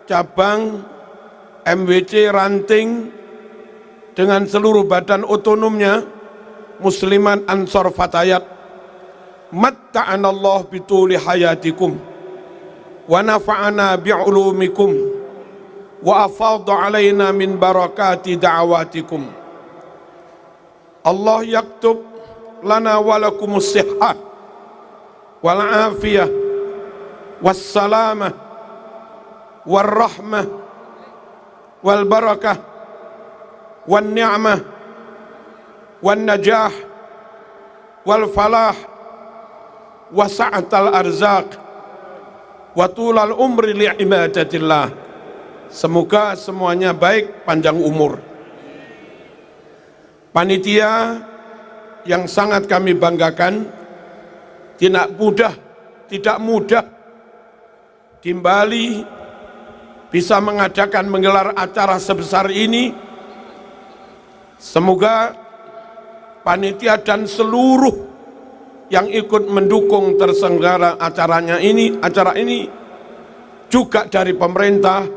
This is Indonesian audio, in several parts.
cabang, MWC, ranting, dengan seluruh badan otonomnya, Musliman Ansor Fatayat, matta'anallah bituli hayatikum, wa nafa'ana bi'ulumikum, wa afadha alaina min barakati da'awatikum. Allah yaktub lana walakumus sihhah, wal afiyah, was salamah, wal rahmah, wal barakah, wal ni'mah, wal najah, wal falah, wa sa'atal arzaq, wa tulal umri li'ibadatillah. Semoga semuanya baik, panjang umur. Panitia yang sangat kami banggakan, tidak mudah di Bali bisa menggelar acara sebesar ini. Semoga panitia dan seluruh yang ikut mendukung terselenggara acara ini juga dari pemerintah,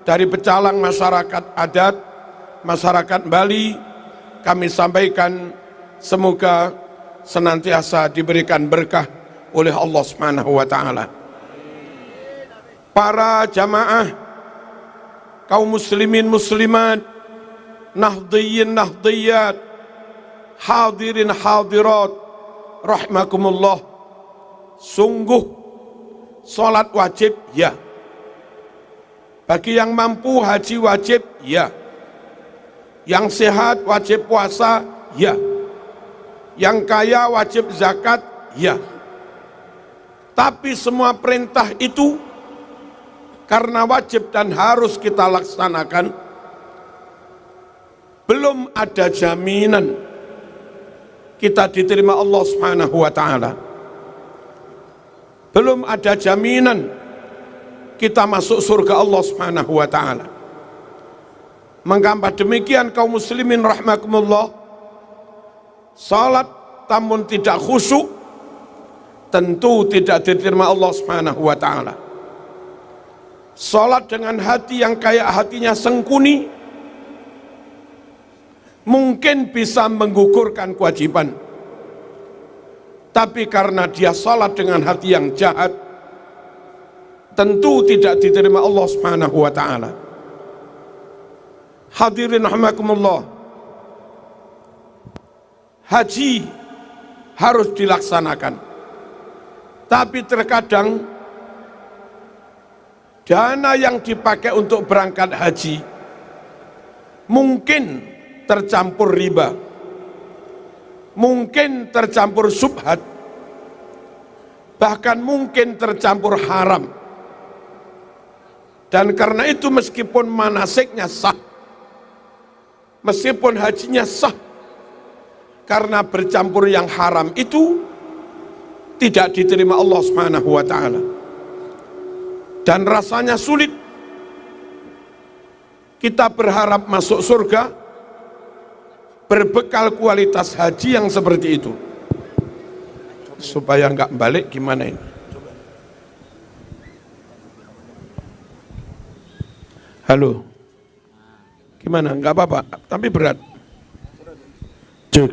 dari pecalang masyarakat adat, masyarakat Bali, kami sampaikan semoga senantiasa diberikan berkah oleh Allah Subhanahu wa taala. Para jamaah, kaum muslimin muslimat, nahdhiyin nahdhiyat, hadirin hadirat, rahimakumullah. Sungguh salat wajib ya. Bagi yang mampu haji wajib ya. Yang sehat wajib puasa ya. Yang kaya wajib zakat ya. Tapi semua perintah itu karena wajib dan harus kita laksanakan, belum ada jaminan kita diterima Allah Subhanahu wa taala. Belum ada jaminan kita masuk surga Allah Subhanahu wa taala. Mengapa demikian kaum muslimin rahimakumullah? Salat namun tidak khusyuk tentu tidak diterima Allah Subhanahu wa taala. Salat dengan hati yang kayak hatinya sengkuni mungkin bisa menggugurkan kewajiban. Tapi karena dia salat dengan hati yang jahat, tentu tidak diterima Allah Subhanahu wa taala. Hadirin rahimakumullah, haji harus dilaksanakan. Tapi terkadang dana yang dipakai untuk berangkat haji mungkin tercampur riba, mungkin tercampur subhat, bahkan mungkin tercampur haram. Dan karena itu meskipun manasiknya sah, meskipun hajinya sah, karena bercampur yang haram itu tidak diterima Allah Subhanahu wa taala. Dan rasanya sulit kita berharap masuk surga berbekal kualitas haji yang seperti itu. Supaya enggak balik gimana ini? Halo. Gimana? Enggak apa-apa, tapi berat. Cek.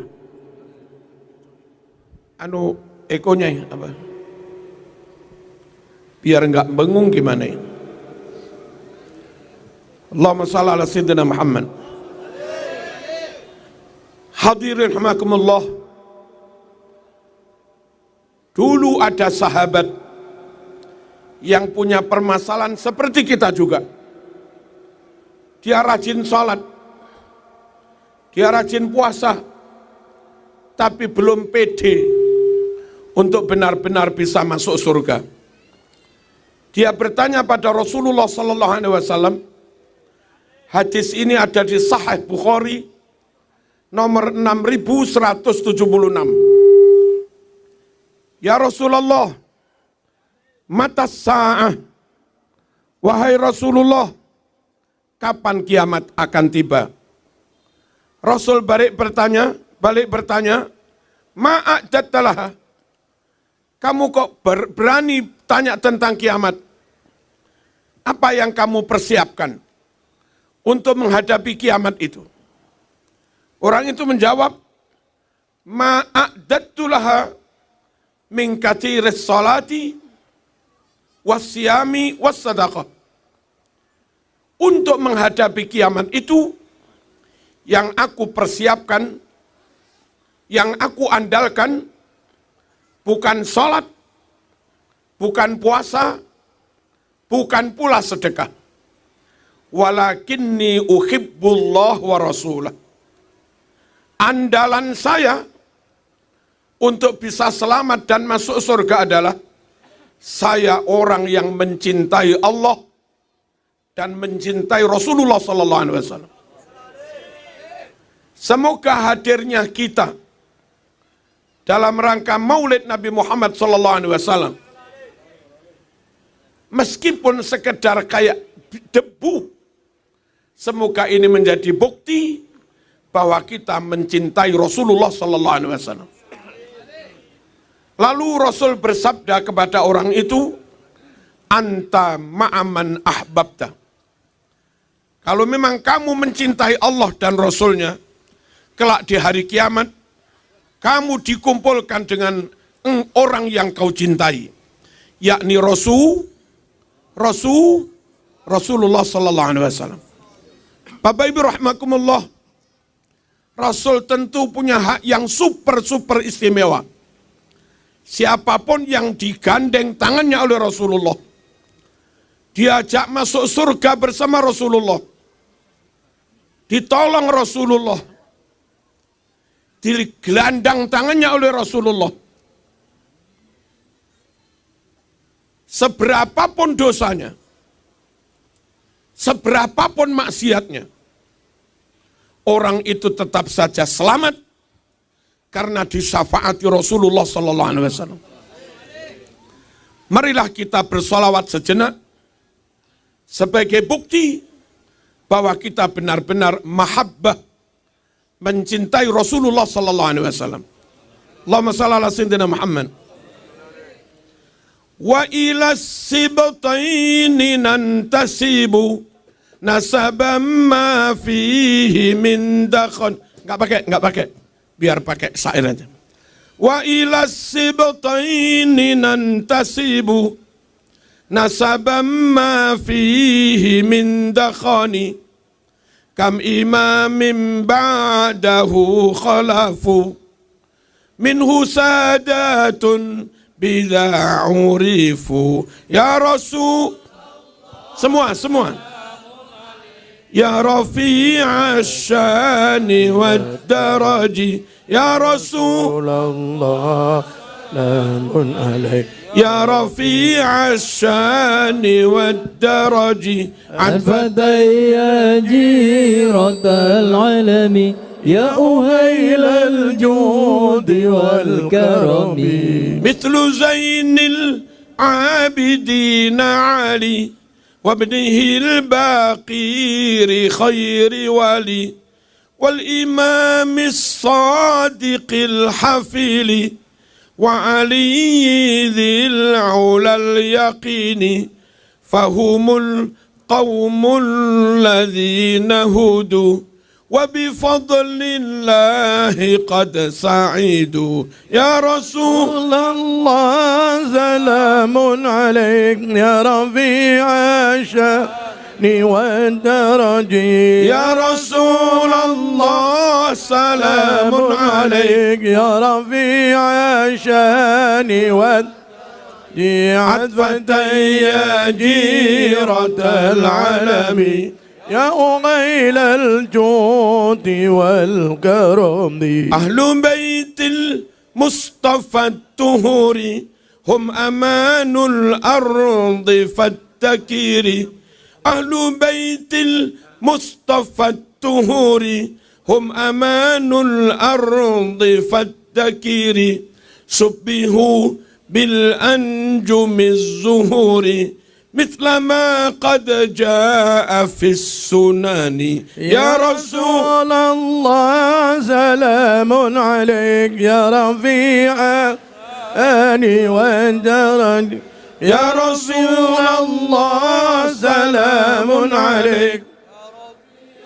Ekonya apa? Biar enggak bengung gimana ini? Allahumma shalli ala sayyidina Muhammad. Hadirin rahimakumullah. Dulu ada sahabat yang punya permasalahan seperti kita juga. Dia rajin sholat, dia rajin puasa, tapi belum pede untuk benar-benar bisa masuk surga. Dia bertanya pada Rasulullah sallallahu alaihi wasallam. Hadis ini ada di Sahih Bukhari nomor 6176. Ya Rasulullah, mata sa'ah, wahai Rasulullah, kapan kiamat akan tiba? Rasul balik bertanya, ma'a'jadtalah, kamu kok berani tanya tentang kiamat? Apa apa yang kamu persiapkan untuk menghadapi kiamat itu? Orang itu menjawab, ma'a'dattu laha min kathiris salati wasyami wassadaqah. Untuk menghadapi kiamat itu, yang aku persiapkan, yang aku andalkan, bukan sholat, bukan puasa, bukan pula sedekah. Walakinni uhibbullah wa rasulah. Andalan saya untuk bisa selamat dan masuk surga adalah saya orang yang mencintai Allah dan mencintai Rasulullah sallallahu alaihi wasallam. Semoga hadirnya kita dalam rangka Maulid Nabi Muhammad sallallahu alaihi wasallam, meskipun sekedar kayak debu, semoga ini menjadi bukti bahwa kita mencintai Rasulullah sallallahu alaihi wasallam. Lalu Rasul bersabda kepada orang itu, anta ma'aman ahbabta. Kalau memang kamu mencintai Allah dan Rasulnya, kelak di hari kiamat, kamu dikumpulkan dengan orang yang kau cintai, yakni Rasulullah sallallahu alaihi wasallam. Bapak Ibu rahimakumullah, Rasul tentu punya hak yang super istimewa. Siapapun yang digandeng tangannya oleh Rasulullah, diajak masuk surga bersama Rasulullah, ditolong Rasulullah, digelandang tangannya oleh Rasulullah, seberapapun dosanya, seberapapun maksiatnya, orang itu tetap saja selamat karena disyafaati Rasulullah sallallahu alaihi wasallam. Marilah kita bersolawat sejenak sebagai bukti bahwa kita benar-benar mahabbah, mencintai Rasulullah sallallahu alaihi wasallam. Allahumma shalli ala sayyidina Muhammad. Wa ila sibtaini nantasibu nasaban ma fihi min dakhan. Enggak pakai. Biar pakai syair aja. Wa ila sibtaini nantasibu nasaban ma fihi min dakhani kam imamin ba'dahu khalafu minhu sadatun bidha urifu. Ya Rasul, semua Ya Rafi'a syani wad daraji, Ya Rasulullah lamun alaik, Ya Rafi'a syani wad daraji adfadaya jiratal alami, Ya uhailal judi wal karami. Mithlu Zainil Abidina Ali وابنه الباقير خير ولي والإمام الصادق الحفيل وعلي ذي العلا اليقين فهم القوم الذين هدوا وبفضل الله قد سعيدوا. يا رسول الله سلام عليك يا رفيع الشأن والدرج. يا رسول الله سلام عليك يا رفيع الشأن والدرج عطفة يا جيرة العالم يا أغيل الجود والكرم. أهل بيت المصطفى الطهور هم أمان الأرض فالتكير. أهل بيت المصطفى الطهور هم أمان الأرض فالتكير. شبهوا بالأنجم الزهور مثل ما قد جاء في السنن. يا رسول الله سلام عليك يا رفيع أني والدرج. يا رسول الله سلام سلام عليك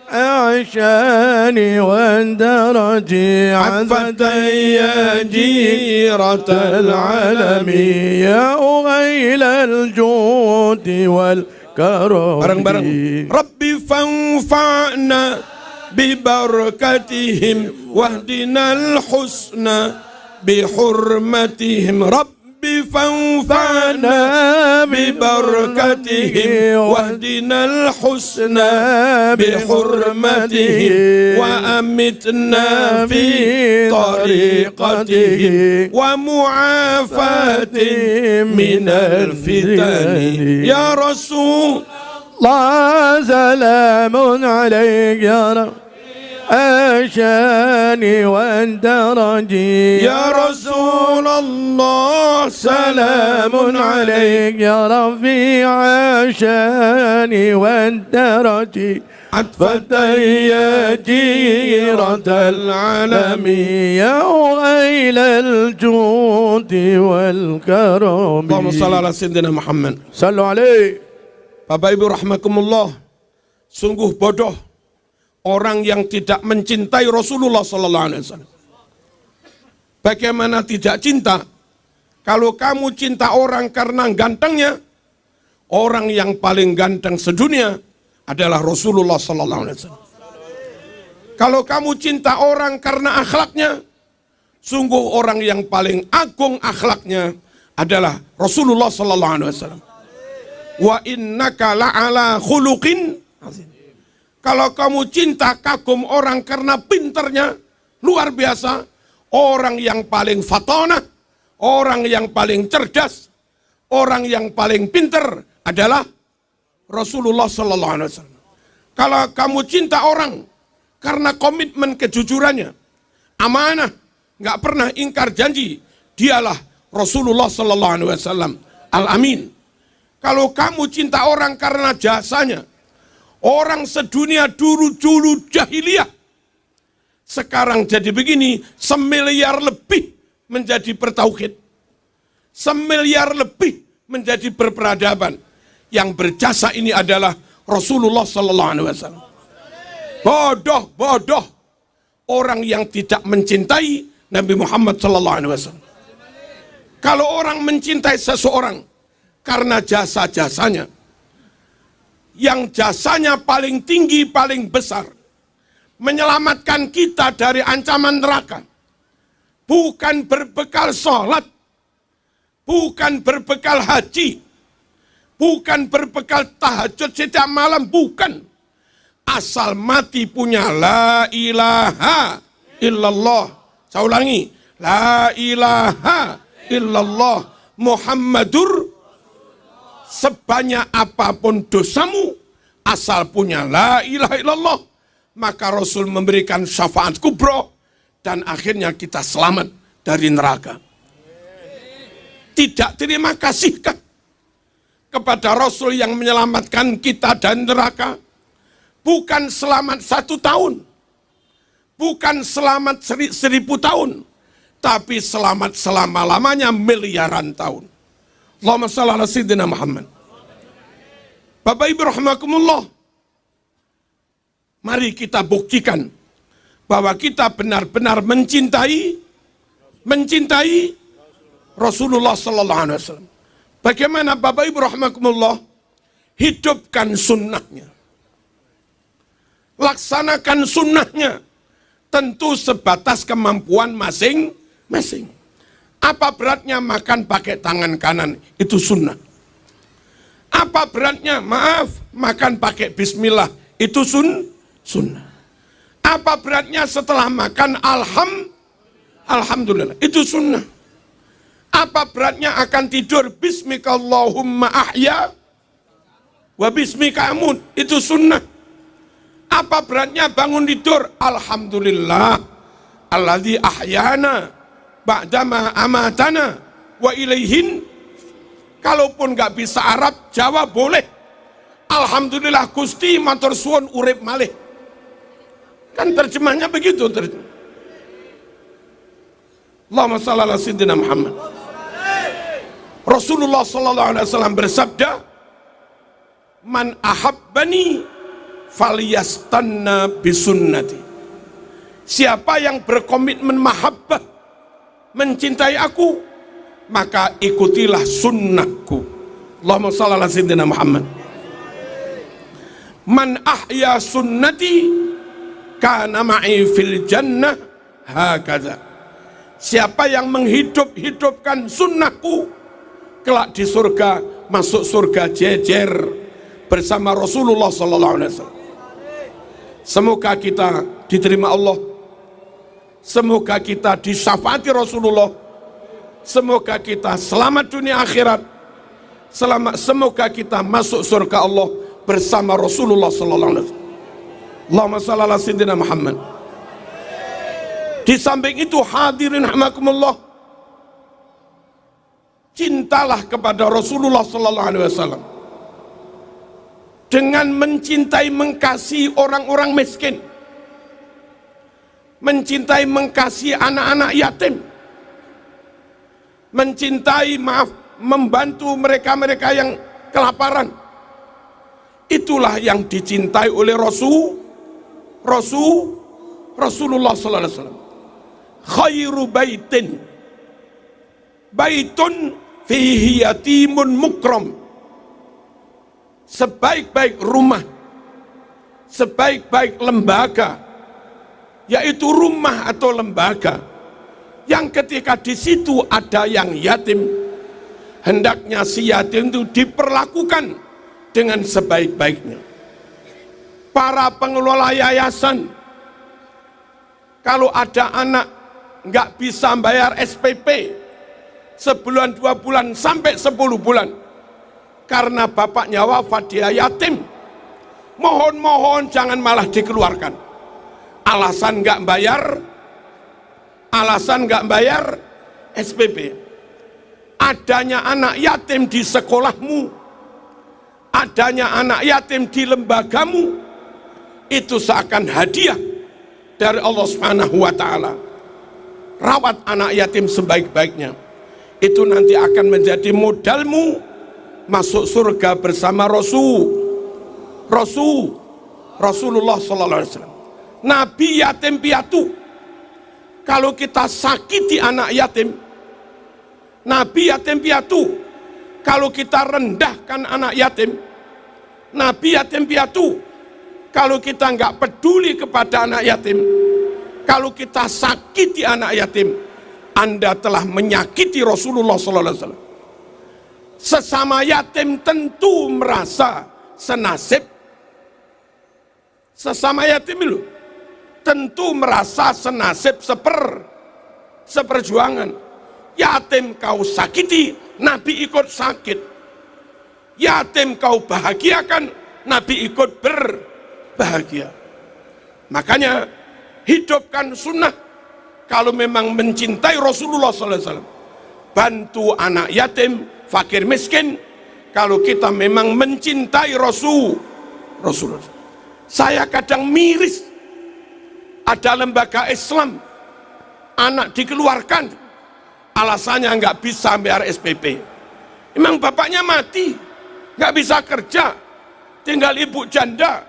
عشاني والدرجي عفتي يا جيرة العالم يا أغيل الجود والكرم bareng-bareng Rabbi fanfa'na bibarakatihim wahdinal husna bihurmatihim Rabbi fanfa'na bibarakatihim wahdinal husna bihurmatihim wa amitna fi tariqatihim wa mu'afatin minal fitani ya Rasul الله سلام عليك يا رب عشاني والدرجي يا رسول الله سلام عليك يا رفيع عشاني والدرجي عطفتي يا جيرة العالم يا أغيل الجود والكرم اللهم صل على سيدنا محمد صلوا عليه. Bapak Ibu rahmakumullah, sungguh bodoh orang yang tidak mencintai Rasulullah sallallahu alaihi wasallam. Bagaimana tidak cinta? Kalau kamu cinta orang karena gantengnya, orang yang paling ganteng sedunia adalah Rasulullah sallallahu alaihi wasallam. Kalau kamu cinta orang karena akhlaknya, sungguh orang yang paling agung akhlaknya adalah Rasulullah sallallahu alaihi wasallam. Wa innaka la'ala khuluqin azim. Kalau kamu cinta kagum orang karena pinternya luar biasa, orang yang paling fatonah, orang yang paling cerdas, orang yang paling pinter adalah Rasulullah sallallahu alaihi wasallam. Kalau kamu cinta orang karena komitmen kejujurannya, amanah, nggak pernah ingkar janji, dialah Rasulullah sallallahu alaihi wasallam al-amin. Kalau kamu cinta orang karena jasanya, orang sedunia dulu jahiliyah, sekarang jadi begini, 1 miliar lebih menjadi bertauhid, 1 miliar lebih menjadi berperadaban. Yang berjasa ini adalah Rasulullah sallallahu alaihi wasallam. Bodoh orang yang tidak mencintai Nabi Muhammad sallallahu alaihi wasallam. Kalau orang mencintai seseorang karena jasa-jasanya, yang jasanya paling tinggi, paling besar, menyelamatkan kita dari ancaman neraka, bukan berbekal sholat, bukan berbekal haji, bukan berbekal tahajud setiap malam, bukan. Asal mati punya la ilaha illallah. Saya ulangi, la ilaha illallah Muhammadur. Sebanyak apapun dosamu, asal punya la ilaha illallah, maka Rasul memberikan syafaat kubro, dan akhirnya kita selamat dari neraka. Tidak terima kasihkah kepada Rasul yang menyelamatkan kita dari neraka? Bukan selamat 1 tahun, bukan selamat 1000 tahun, tapi selamat selama-lamanya miliaran tahun. Allahumma shalli ala sayyidina Muhammad. Bapak Ibu rahimakumullah, mari kita buktikan bahwa kita benar-benar mencintai Rasulullah sallallahu alaihi wasallam. Bagaimana Bapak Ibu rahimakumullah? Hidupkan sunnahnya, laksanakan sunnahnya, tentu sebatas kemampuan masing-masing. Apa beratnya makan pakai tangan kanan? Itu sunnah. Apa beratnya? Maaf, makan pakai bismillah. Itu sunnah. Apa beratnya setelah makan alhamdulillah? Itu sunnah. Apa beratnya akan tidur bismikallahumma ahya wa bismika amut? Itu sunnah. Apa beratnya bangun tidur? Alhamdulillah alladzi ahyana ba'dama amatana wa ilaihin. Kalaupun nggak bisa Arab, Jawa boleh. Alhamdulillah Gusti matur suwun urip malih. Kan terjemahnya begitu. Allahumma shalli ala sayyidina Muhammad. Rasulullah sallallahu alaihi wasallam bersabda, man ahabbani falyastanna bisunnati. Siapa yang berkomitmen mahabbah, mencintai aku, maka ikutilah sunnahku. Allahumma shalli ala sayyidina Muhammad. Man ahya sunnati kana ma'i fil jannah hakadha. Siapa yang menghidup-hidupkan sunnahku, kelak di surga, masuk surga jejer bersama Rasulullah sallallahu alaihi wasallam. Semoga kita diterima Allah, semoga kita disyafaati Rasulullah, semoga kita selamat dunia akhirat, semoga kita masuk surga Allah bersama Rasulullah sallallahu alaihi wasallam. Allahumma shalli ala sayyidina Muhammad. Di samping itu hadirin rahimakumullah, cintalah kepada Rasulullah sallallahu alaihi wasallam dengan mencintai, mengasihi orang-orang miskin, mencintai, mengasihi anak-anak yatim, mencintai, membantu mereka-mereka yang kelaparan. Itulah yang dicintai oleh Rasulullah sallallahu alaihi wasallam. Khairu baitun fihi yatimun mukram. Sebaik-baik rumah, sebaik-baik lembaga, yaitu rumah atau lembaga yang ketika di situ ada yang yatim, hendaknya si yatim itu diperlakukan dengan sebaik-baiknya. Para pengelola yayasan, kalau ada anak nggak bisa bayar SPP sebulan, 2 bulan, sampai 10 bulan, karena bapaknya wafat, dia yatim, mohon jangan malah dikeluarkan. Alasan nggak bayar SPP. Adanya anak yatim di sekolahmu, adanya anak yatim di lembagamu, itu seakan hadiah dari Allah Subhanahu wa ta'ala. Rawat anak yatim sebaik-baiknya, itu nanti akan menjadi modalmu masuk surga bersama Rasulullah sallallahu alaihi wasallam. Nabi yatim piatu. Kalau kita sakiti anak yatim, Nabi yatim piatu. Kalau kita rendahkan anak yatim, Nabi yatim piatu. Kalau kita nggak peduli kepada anak yatim, kalau kita sakiti anak yatim, Anda telah menyakiti Rasulullah sallallahu alaihi wasallam. Sesama yatim tentu merasa senasib. Sesama yatim itu tentu merasa senasib, seperjuangan. Yatim kau sakiti, Nabi ikut sakit. Yatim kau bahagiakan, Nabi ikut berbahagia. Makanya hidupkan sunnah. Kalau memang mencintai Rasulullah sallallahu alaihi wasallam, bantu anak yatim, fakir miskin. Kalau kita memang mencintai Rasulullah. Saya kadang miris, ada lembaga Islam, anak dikeluarkan, alasannya nggak bisa bayar SPP. Emang bapaknya mati, nggak bisa kerja, tinggal ibu janda,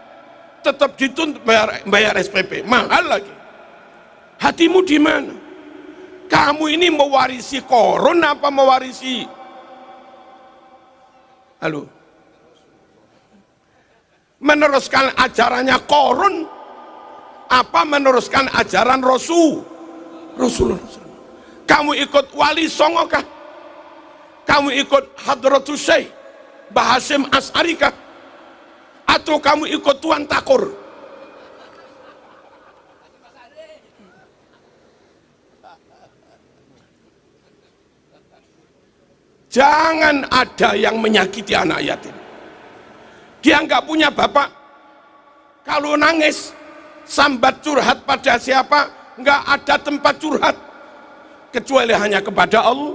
tetap dituntut bayar SPP, mahal lagi. Hatimu di mana? Kamu ini mewarisi koron apa mewarisi? Halo? Meneruskan ajarannya koron apa meneruskan ajaran Rasulullah? Kamu ikut Wali Songo kah? Kamu ikut Hadratus Syekh Mbah Hasyim Asy'ari kah? Atau kamu ikut Tuan Takur? Jangan ada yang menyakiti anak yatim. Dia nggak punya bapak. Kalau nangis, sambat curhat pada siapa? Nggak ada tempat curhat kecuali hanya kepada Allah.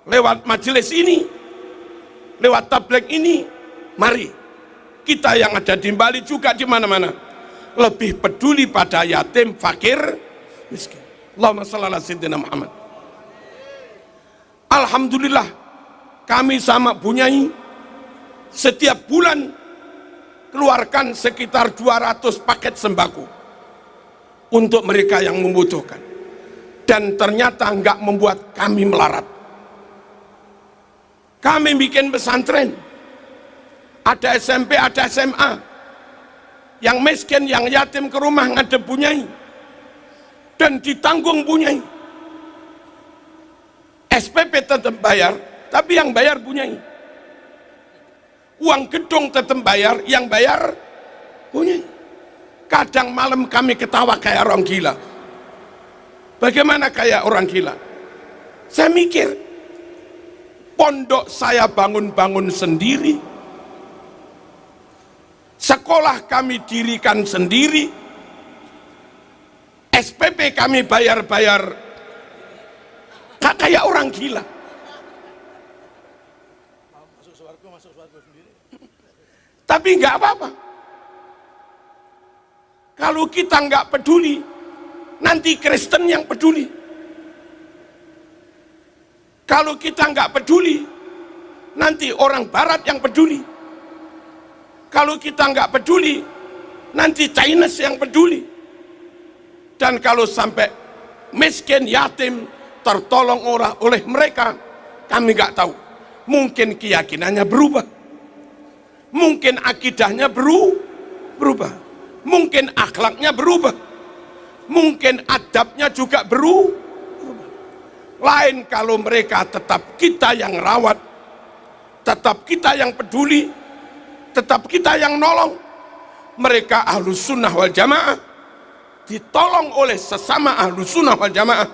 Lewat majelis ini, lewat tabligh ini, mari kita yang ada di Bali juga di mana-mana lebih peduli pada yatim, fakir, miskin. Allahumma shalli ala sayyidina Muhammad. Alhamdulillah, kami sama Bu Nyai setiap bulan keluarkan sekitar 200 paket sembako untuk mereka yang membutuhkan, dan ternyata nggak membuat kami melarat. Kami bikin pesantren, ada SMP, ada SMA, yang miskin, yang yatim ke rumah ngadep bunyai, dan ditanggung bunyai. SPP tetap bayar, tapi yang bayar bunyai. Uang gedung tetap bayar, yang bayar bunyai. Kadang malam kami ketawa kayak orang gila. Bagaimana kayak orang gila? Saya mikir, pondok saya bangun-bangun sendiri, sekolah kami dirikan sendiri, SPP kami bayar-bayar, kayak orang gila. Tapi nggak apa-apa. Kalau kita nggak peduli, nanti Kristen yang peduli. Kalau kita nggak peduli, nanti orang Barat yang peduli. Kalau kita nggak peduli, nanti Chinese yang peduli. Dan kalau sampai miskin, yatim, tertolong oleh mereka, kami nggak tahu. Mungkin keyakinannya berubah, mungkin akidahnya berubah, mungkin akhlaknya berubah, mungkin adabnya juga berubah. Lain kalau mereka tetap kita yang rawat, tetap kita yang peduli, tetap kita yang nolong. Mereka Ahlus Sunnah wal Jamaah, ditolong oleh sesama Ahlus Sunnah wal Jamaah,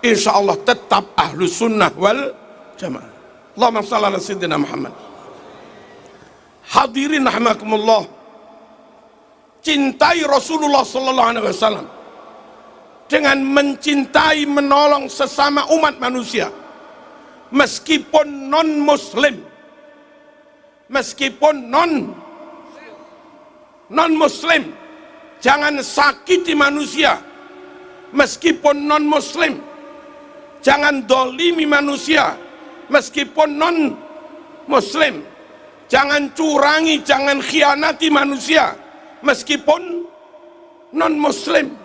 insya Allah tetap Ahlus Sunnah wal Jamaah. Allahumma shalli ala sayyidina Muhammad. Hadirin rahimakumullah, cintai Rasulullah sallallahu alaihi wasallam dengan mencintai, menolong sesama umat manusia, meskipun non muslim, meskipun non muslim. Jangan sakiti manusia meskipun non muslim, jangan dolimi manusia meskipun non muslim, jangan curangi, jangan khianati manusia meskipun non muslim.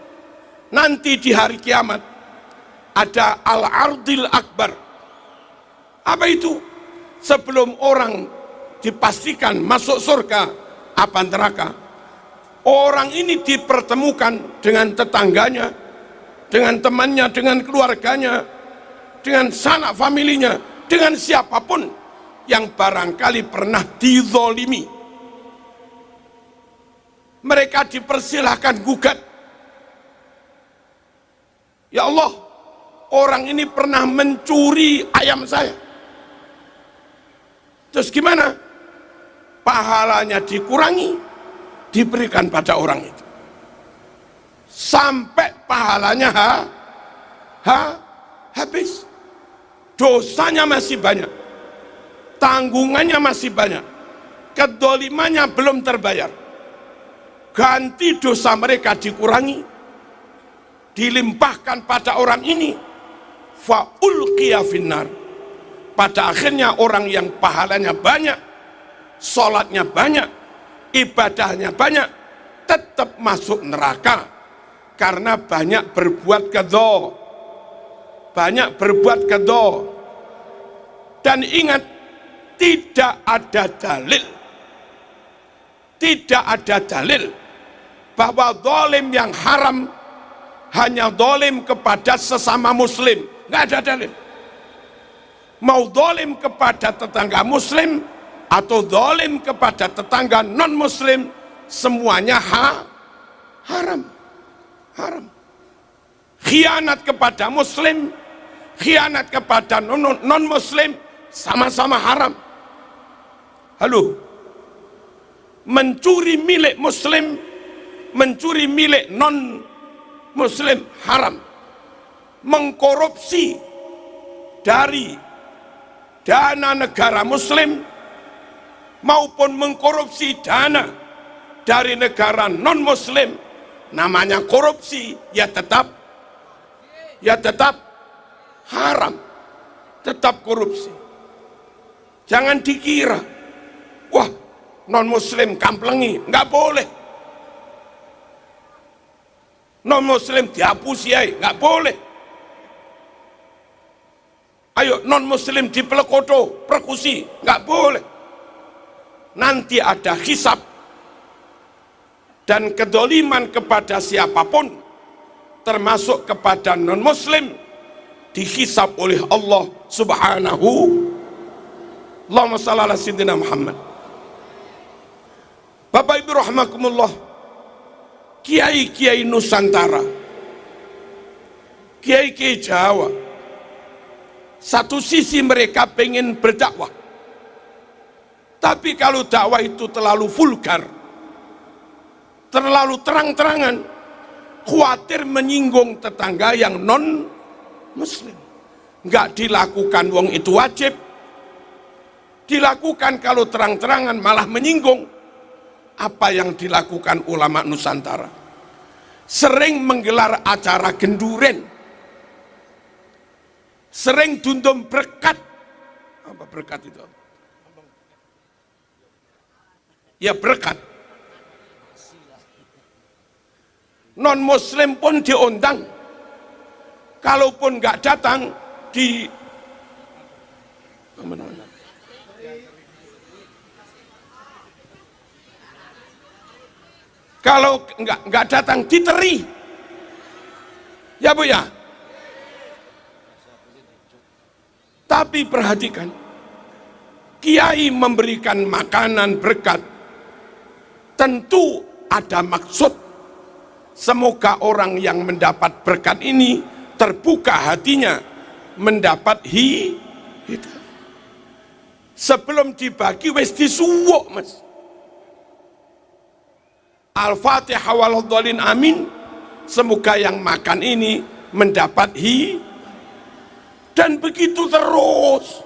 Nanti di hari kiamat ada al-ardil akbar. Apa itu? Sebelum orang dipastikan masuk surga apa neraka, orang ini dipertemukan dengan tetangganya, dengan temannya, dengan keluarganya, dengan sanak familinya, dengan siapapun yang barangkali pernah dizolimi. Mereka dipersilahkan gugat. Ya Allah, orang ini pernah mencuri ayam saya. Terus gimana? Pahalanya dikurangi, diberikan pada orang itu, sampai pahalanya habis. Dosanya masih banyak, tanggungannya masih banyak, kedolimannya belum terbayar. Ganti dosa mereka dikurangi, dilimpahkan pada orang ini, fa ulqiya finnar. Pada akhirnya orang yang pahalanya banyak, sholatnya banyak, ibadahnya banyak, tetap masuk neraka karena banyak berbuat kedho, banyak berbuat kedho. Dan ingat, tidak ada dalil, tidak ada dalil bahwa zalim yang haram hanya zalim kepada sesama muslim. Nggak ada dalil. Mau zalim kepada tetangga muslim atau zalim kepada tetangga non muslim, semuanya haram. Khianat kepada muslim, khianat kepada non muslim, sama-sama haram. Halo, mencuri milik muslim, mencuri milik non muslim haram. Mengkorupsi dari dana negara muslim maupun mengkorupsi dana dari negara non muslim, namanya korupsi, ya tetap haram, tetap korupsi. Jangan dikira, wah non muslim kamplengi, nggak boleh. Non muslim dihapusi aja, nggak boleh. Ayo non muslim dipelekoto, perkusi, nggak boleh. Nanti ada hisab dan kedoliman kepada siapapun, termasuk kepada non muslim, dihisab oleh Allah Subhanahu. Allahumma shalli ala sayyidina Muhammad. Bapak Ibu rahimakumullah, kiai-kiai Nusantara, kiai-kiai Jawa, satu sisi mereka pengen berdakwah, tapi kalau dakwah itu terlalu vulgar, terlalu terang-terangan, khawatir menyinggung tetangga yang non muslim. Nggak dilakukan wong itu wajib, dilakukan kalau terang-terangan malah menyinggung. Apa yang dilakukan ulama Nusantara? Sering menggelar acara genduren, sering dundum berkat. Apa berkat itu? Ya berkat. Non muslim pun diundang, kalaupun nggak datang di kalau nggak datang diteri, ya Bu ya. Tapi perhatikan, kiai memberikan makanan berkat, tentu ada maksud. Semoga orang yang mendapat berkat ini terbuka hatinya, mendapat hidayah. Sebelum dibagi wis disuwuk Mas. Al-Fatihah waladhdallin, amin. Semoga yang makan ini mendapat dan begitu terus.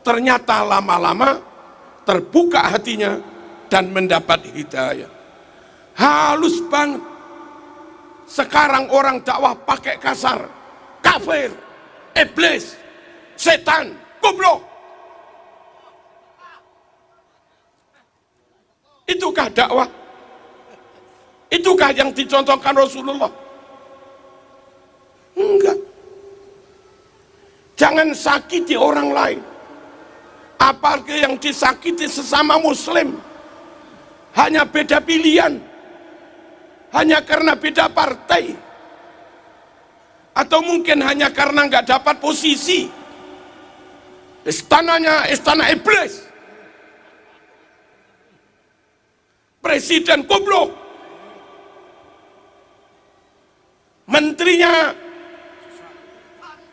Ternyata lama-lama terbuka hatinya dan mendapat hidayah. Halus banget. Sekarang orang dakwah pakai kasar, kafir, iblis, setan, goblok. Itukah dakwah? Itukah yang dicontohkan Rasulullah? Enggak. Jangan sakiti orang lain, apalagi yang disakiti sesama muslim. Hanya beda pilihan, hanya karena beda partai, atau mungkin hanya karena nggak dapat posisi. Istananya istana iblis, presiden goblok, menterinya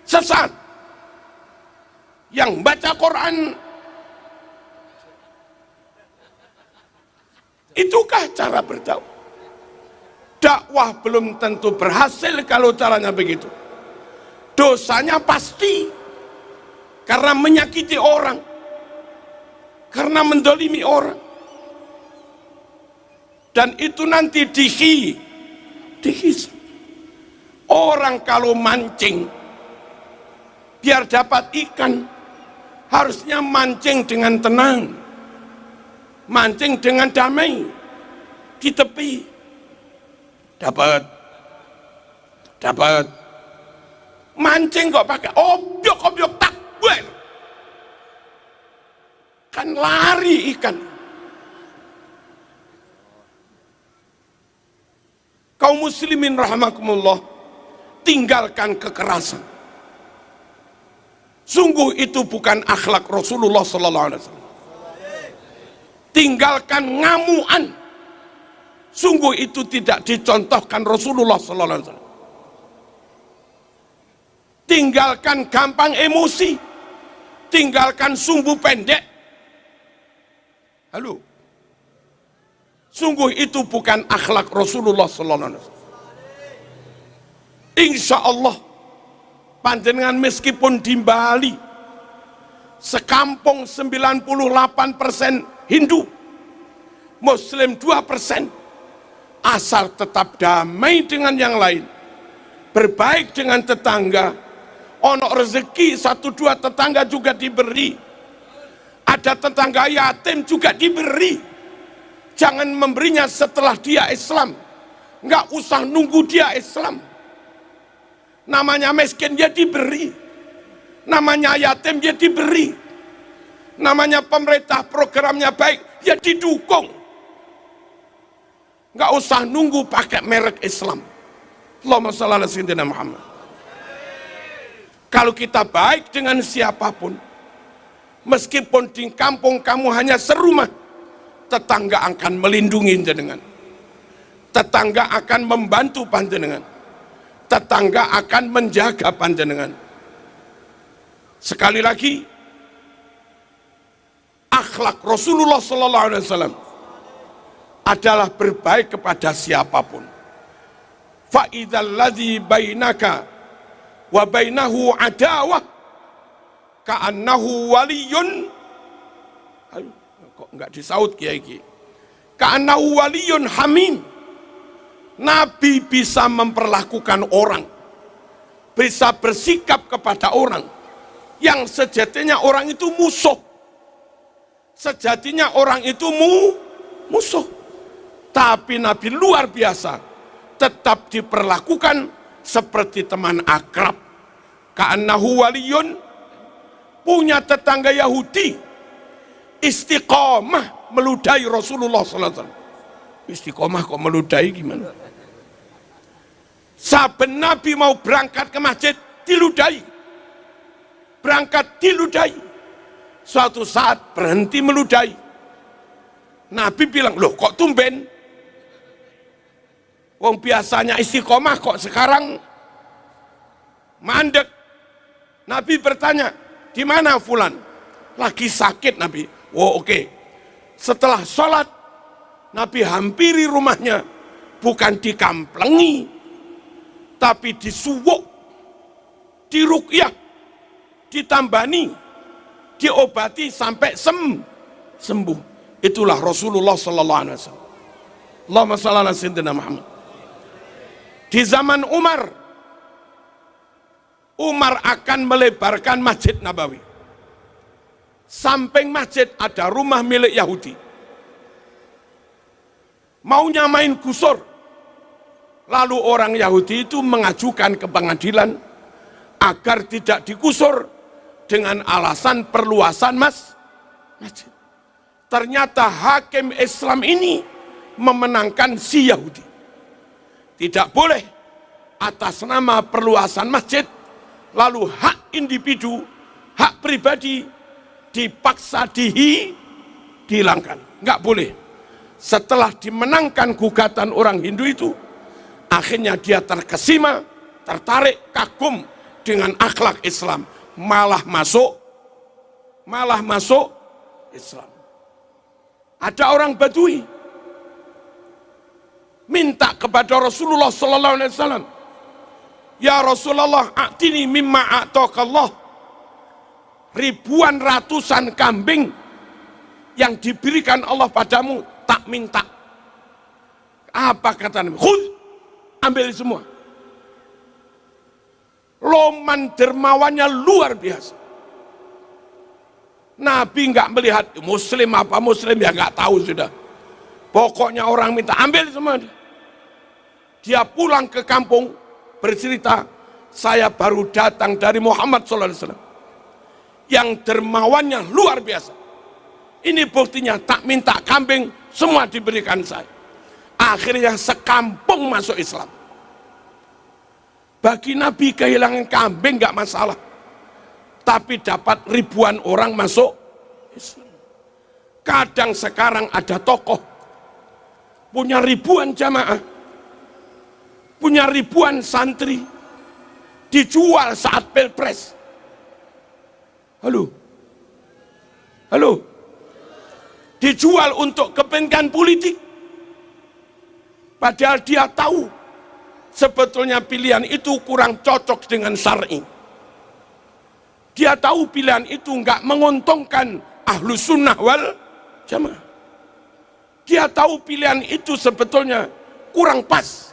sesat, yang baca Quran. Itukah cara berdakwah? Dakwah belum tentu berhasil kalau caranya begitu. Dosanya pasti karena menyakiti orang, karena mendolimi orang. Dan itu nanti dihisab. Orang kalau mancing biar dapat ikan, harusnya mancing dengan tenang, mancing dengan damai di tepi. Dapat mancing kok pakai obyok takbir, kan lari ikan. Kaum muslimin rahimakumullah, tinggalkan kekerasan. Sungguh itu bukan akhlak Rasulullah sallallahu alaihi wasallam. Tinggalkan ngamuan. Sungguh itu tidak dicontohkan Rasulullah sallallahu alaihi wasallam. Tinggalkan gampang emosi. Tinggalkan sumbu pendek. Halo. Sungguh itu bukan akhlak Rasulullah sallallahu alaihi wasallam. Insya Allah panjenengan meskipun di Bali sekampung 98% Hindu, Muslim 2%, asal tetap damai dengan yang lain, berbaik dengan tetangga, ono rezeki 1-2 tetangga juga diberi, Ada tetangga yatim juga diberi. Jangan memberinya setelah dia Islam. Nggak usah nunggu dia Islam. Namanya miskin dia diberi. Namanya yatim dia diberi. Namanya pemerintah programnya baik, ya didukung. Nggak usah nunggu pakai merek Islam. Allahumma shalli ala sayyidina Muhammad. Kalau kita baik dengan siapapun, meskipun di kampung kamu hanya serumah, tetangga akan melindungi jenengan. Tetangga akan membantu panjenengan. Tetangga akan menjaga panjenengan. Sekali lagi, akhlak Rasulullah sallallahu alaihi wasallam adalah berbaik kepada siapapun. Fa idzal ladzi bainaka wa bainahu adawah ka'annahu waliyun. Ayo, kok enggak disaut kiai-kiai. Ka'annahu waliyun hamim. Nabi bisa memperlakukan orang, bisa bersikap kepada orang yang sejatinya orang itu musuh. Sejatinya orang itu musuh. Tapi Nabi luar biasa, tetap diperlakukan seperti teman akrab. Ka'annahu waliyun, punya tetangga Yahudi, istiqomah meludahi Rasulullah SAW. Istiqomah kok meludahi gimana? Saben Nabi mau berangkat ke masjid, diludahi. Berangkat diludahi. Suatu saat berhenti meludahi. Nabi bilang, loh kok tumben? Wong biasanya istiqomah kok sekarang mandek. Nabi bertanya, di mana fulan? Lagi sakit Nabi. Oh oke. Setelah sholat, Nabi hampiri rumahnya. Bukan dikamplengi, tapi disuwuk, diruqyah, ditambani, diobati sampai sembuh. Itulah Rasulullah sallallahu alaihi wasallam. Allahumma shalli ala sayyidina Muhammad. Di zaman Umar akan melebarkan Masjid Nabawi. Samping masjid ada rumah milik Yahudi. Maunya main gusur. Lalu orang Yahudi itu mengajukan ke pengadilan agar tidak digusur dengan alasan perluasan masjid. Ternyata hakim Islam ini memenangkan si Yahudi. Tidak boleh atas nama perluasan masjid, lalu hak individu, hak pribadi dipaksa dihilangkan. Nggak boleh. Setelah dimenangkan gugatan orang Hindu itu, akhirnya dia terkesima, tertarik, kagum dengan akhlak Islam. Malah masuk Islam. Ada orang Badui minta kepada Rasulullah sallallahu alaihi wasallam, ya Rasulullah, a'tini mimma a'taqallah. Ribuan ratusan kambing yang diberikan Allah padamu, tak minta. Apa kata Nabi? Khudh, ambil semua. Loman dermawannya luar biasa. Nabi nggak melihat muslim apa muslim, ya nggak tahu sudah. Pokoknya orang minta, ambil semua. Dia pulang ke kampung bercerita, saya baru datang dari Muhammad SAW yang dermawannya luar biasa. Ini buktinya, tak minta kambing, semua diberikan saya. Akhirnya sekampung masuk Islam. Bagi Nabi kehilangan kambing nggak masalah, tapi dapat ribuan orang masuk Islam. Kadang sekarang ada tokoh punya ribuan jamaah, punya ribuan santri, dijual saat pilpres. Halo, dijual untuk kepentingan politik. Padahal dia tahu sebetulnya pilihan itu kurang cocok dengan syar'i. Dia tahu pilihan itu enggak menguntungkan Ahlus Sunnah wal Jamaah. Dia tahu pilihan itu sebetulnya kurang pas.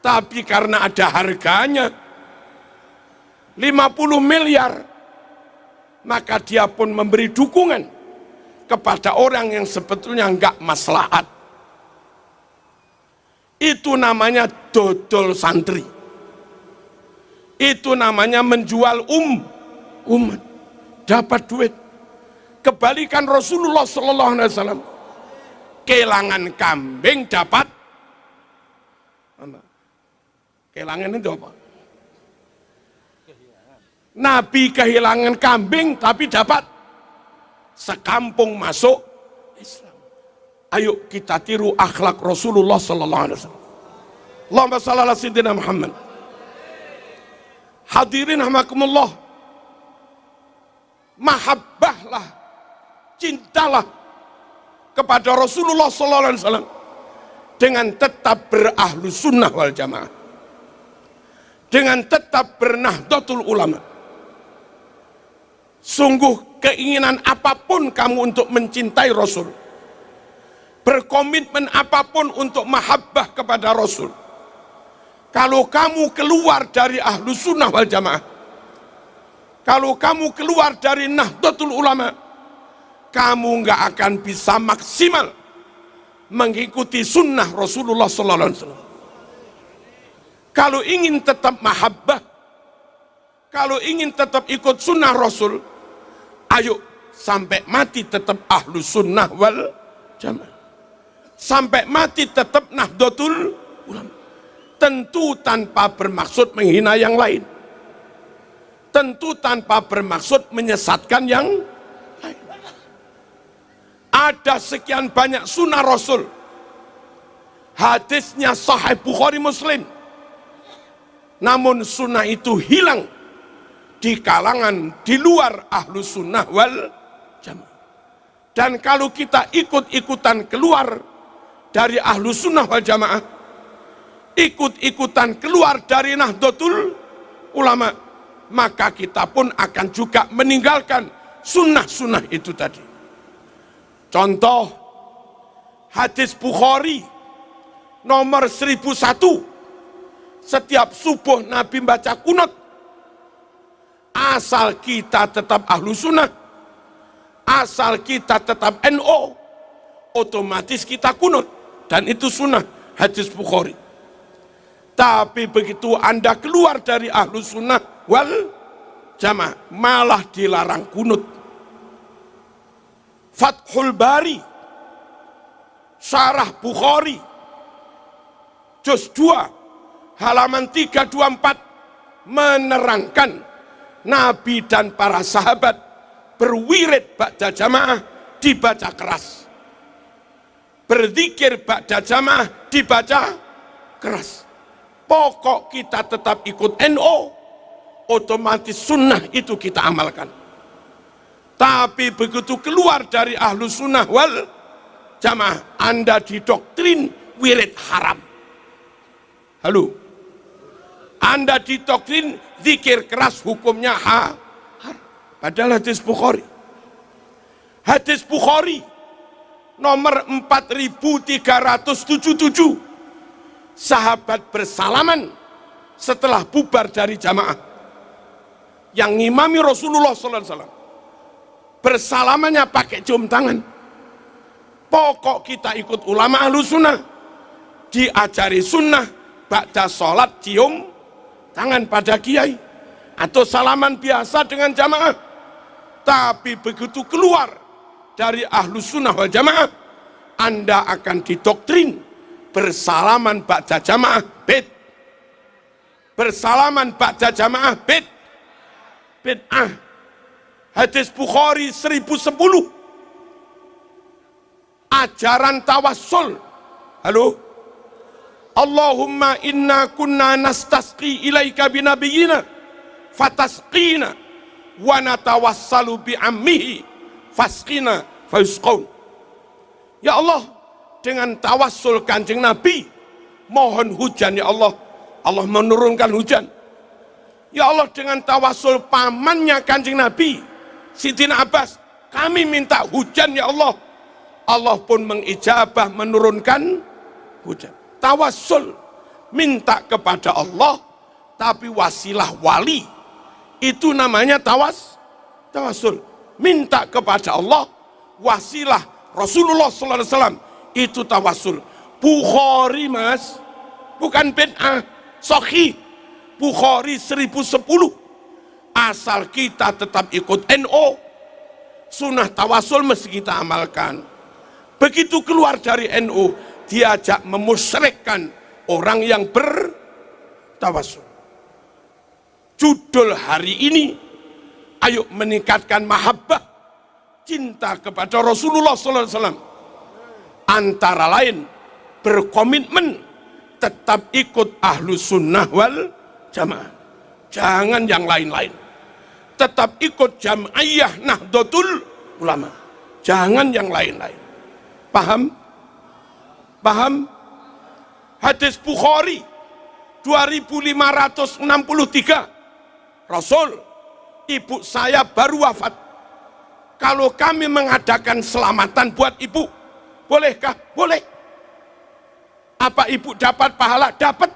Tapi karena ada harganya 50 miliar, maka dia pun memberi dukungan kepada orang yang sebetulnya enggak maslahat. Itu namanya dodol santri. Itu namanya menjual umat. Dapat duit. Kebalikan Rasulullah sallallahu alaihi wasallam. Kelangan kambing dapat kelangan itu apa? Nabi kehilangan kambing tapi dapat sekampung masuk Islam. Ayo kita tiru akhlak Rasulullah sallallahu alaihi wasallam. Allahumma shalli ala sayyidina Muhammad. Hadirin rahimakumullah. Mahabbahlah, cintalah kepada Rasulullah sallallahu alaihi wasallam dengan tetap berahlu sunnah wal jamaah, dengan tetap bernahdlatul ulama. Sungguh keinginan apapun kamu untuk mencintai Rasul, berkomitmen apapun untuk mahabbah kepada Rasul, kalau kamu keluar dari ahlu sunnah wal jamaah, kalau kamu keluar dari nahdlatul ulama, kamu nggak akan bisa maksimal mengikuti sunnah Rasulullah sallallahu alaihi wasallam. Kalau ingin tetap mahabbah, kalau ingin tetap ikut sunnah Rasul, ayo sampai mati tetap ahlu sunnah wal jamaah, sampai mati tetap nahdlatul ulama. Tentu tanpa bermaksud menghina yang lain, tentu tanpa bermaksud menyesatkan yang lain. Ada sekian banyak sunnah Rasul, hadisnya Sahih Bukhari Muslim, namun sunnah itu hilang di kalangan di luar ahlu sunnah wal jamaah. Dan kalau kita ikut-ikutan keluar dari ahlu sunnah wal jamaah, ikut-ikutan keluar dari nahdlatul ulama, maka kita pun akan juga meninggalkan sunnah-sunnah itu tadi. Contoh hadis Bukhari nomor 1001, setiap subuh Nabi baca kunut. Asal kita tetap ahlu sunnah, asal kita tetap NO, otomatis kita kunut, dan itu sunnah, hadis Bukhari. Tapi begitu Anda keluar dari ahlu sunnah wal jamaah, malah dilarang kunut. Fathul Bari Syarah Bukhari juz 2 halaman 324 menerangkan Nabi dan para sahabat berwirid ba'da jamaah dibaca keras, berzikir ba'da jamaah dibaca keras. Pokok kita tetap ikut NO, otomatis sunnah itu kita amalkan. Tapi begitu keluar dari ahlu sunnah wal jamaah, Anda didoktrin wirid haram. Halo, Anda didoktrin zikir keras hukumnya haram. Padahal hadis Bukhari, hadis Bukhari nomor 4377, sahabat bersalaman setelah bubar dari jamaah, yang ngimami Rasulullah sallallahu alaihi wasallam. Bersalamannya pakai cium tangan. Pokok kita ikut ulama ahlu sunnah, diajari sunnah, ba'da sholat cium tangan pada kiai, atau salaman biasa dengan jamaah. Tapi begitu keluar dari ahlu sunnah wal jamaah, Anda akan didoktrin bersalaman ba'da jamaah bid, bersalaman ba'da jamaah bid'ah. Hadis Bukhari 1010, ajaran tawassul. Halo, Allahumma inna kunna nastasqi ilaika binabiyina fatasqina wa natawassalu bi'ammihi fasqina fayusqaun. Ya Allah, dengan tawassul Kanjeng Nabi mohon hujan ya Allah, Allah menurunkan hujan. Ya Allah, dengan tawassul pamannya Kanjeng Nabi Sidina Abbas, kami minta hujan ya Allah, Allah pun mengijabah menurunkan hujan. Tawassul, minta kepada Allah tapi wasilah wali, itu namanya tawasul, minta kepada Allah, wasilah Rasulullah sallallahu alaihi wasallam, itu tawasul. Bukhari mas, bukan bid'ah, sahih. Bukhari 1010. Asal kita tetap ikut NU, sunnah tawasul mesti kita amalkan. Begitu keluar dari NU, diajak memusyrikkan orang yang bertawasul. Judul hari ini, ayo meningkatkan mahabbah, cinta kepada Rasulullah SAW. Antara lain, berkomitmen tetap ikut Ahlus Sunnah wal Jamaah. Jangan yang lain-lain. Tetap ikut Jam'iyah Nahdlatul Ulama. Jangan yang lain-lain. Paham? Paham? Hadis Bukhari 2563. Rasul, ibu saya baru wafat. Kalau kami mengadakan selamatan buat ibu, bolehkah? Boleh. Apa ibu dapat pahala? Dapat.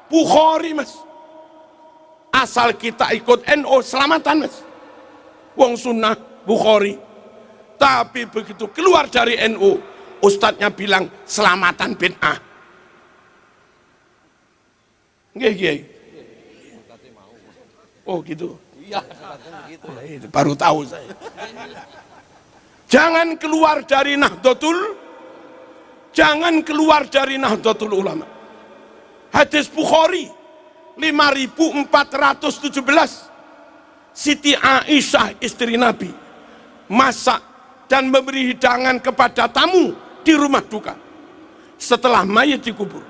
Bukhari mas. Asal kita ikut NU, selamatan mas. Wong sunnah Bukhari. Tapi begitu keluar dari NU, ustadznya bilang selamatan bid'ah. Nggih. Oh gitu. Iya. Itu baru tahu saya. Jangan keluar dari Nahdlatul Ulama. Hadis Bukhari 5417. Siti Aisyah istri Nabi masak dan memberi hidangan kepada tamu di rumah duka setelah mayat dikubur.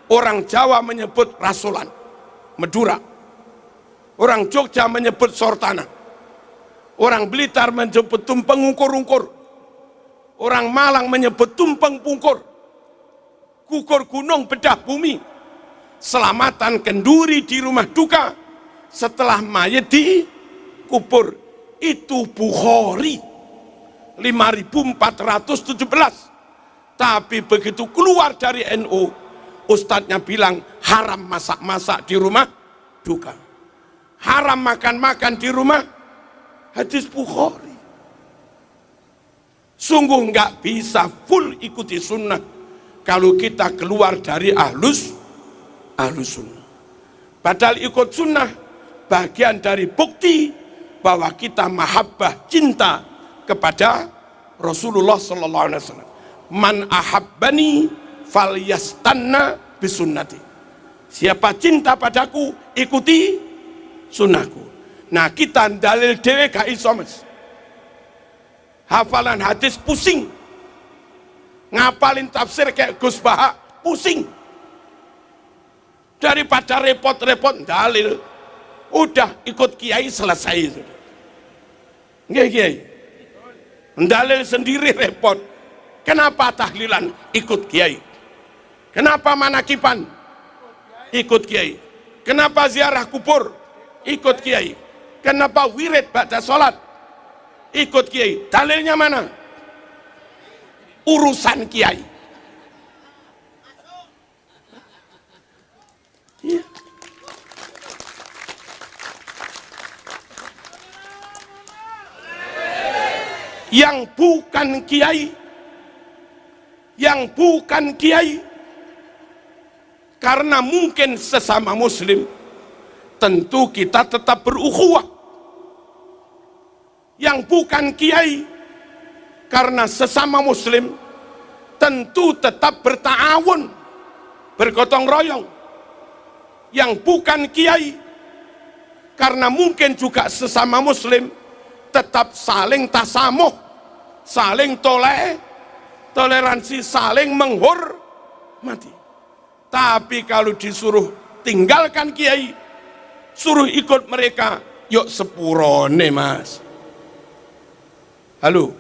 Orang Jawa menyebut rasulan, Madura. Orang Jogja menyebut sortana. Orang Blitar menyebut tumpeng ungkur-ungkur. Orang Malang menyebut tumpeng pungkur. Gugur gunung bedah bumi. Selamatan kenduri di rumah duka setelah mayat dikubur. Itu Bukhari 5417. Tapi begitu keluar dari NU, ustadznya bilang haram masak-masak di rumah duka, haram makan-makan di rumah. Hadis Bukhari. Sungguh nggak bisa full ikuti sunnah kalau kita keluar dari ahlus sunnah. Padahal ikut sunnah bagian dari bukti bahwa kita mahabbah, cinta kepada Rasulullah sallallahu alaihi wasallam. Man ahabbani falyastanna bisunnati. Siapa cinta padaku, ikuti sunnahku. Nah, kita dalil dhewe gak iso mas. Hafalan hadis pusing. Ngapalin tafsir kayak Gus Baha pusing. Daripada repot-repot dalil, udah ikut kiai selesai. Nggih kiai. Dalil sendiri repot. Kenapa tahlilan? Ikut kiai. Kenapa manakipan? Ikut kiai. Kenapa ziarah kubur? Ikut kiai. Kenapa wirid ba'da salat? Ikut kiai. Dalilnya mana? Urusan kiai. Ya. Yang bukan kiai, karena mungkin sesama muslim, tentu kita tetap berukhuwah. Yang bukan kiai, karena sesama muslim, tentu tetap berta'awun, bergotong royong. Yang bukan kiai, karena mungkin juga sesama muslim, tetap saling tasamuh, saling toleransi, saling menghormati. Tapi kalau disuruh tinggalkan kiai, suruh ikut mereka, yuk sepurone mas. Halo.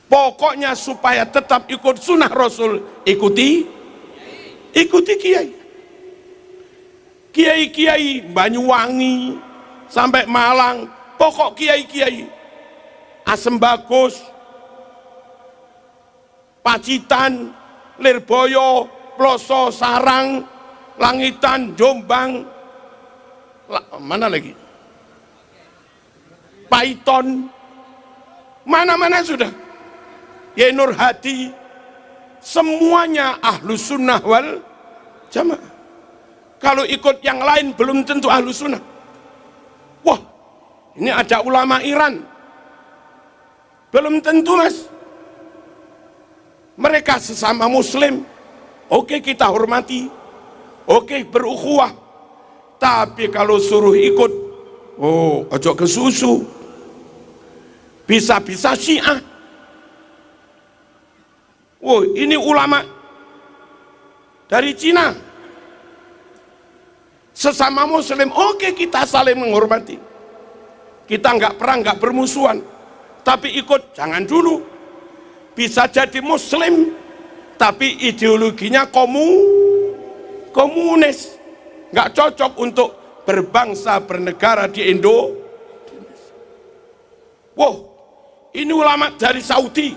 Pokoknya supaya tetap ikut sunnah Rasul, ikuti kiai. Kiai-kiai Banyuwangi sampai Malang, pokok kiai-kiai Asem Bagus, Pacitan, Lirboyo, Ploso, Sarang, Langitan, Jombang, mana lagi? Python, mana-mana sudah. Ya Nur Hadi, semuanya Ahlus Sunnah wal Jamaah. Kalau ikut yang lain belum tentu Ahlus Sunnah. Wah, ini ada ulama Iran, belum tentu mas. Mereka sesama muslim, oke kita hormati, oke berukhuwah. Tapi kalau suruh ikut, oh ojo ke susu, bisa-bisa Syiah. Oh ini ulama dari Cina, sesama muslim, oke kita saling menghormati, kita nggak perang, nggak bermusuhan. Tapi ikut jangan dulu. Bisa jadi muslim tapi ideologinya komunis, nggak cocok untuk berbangsa bernegara di Indonesia. Wow, ini ulama dari Saudi,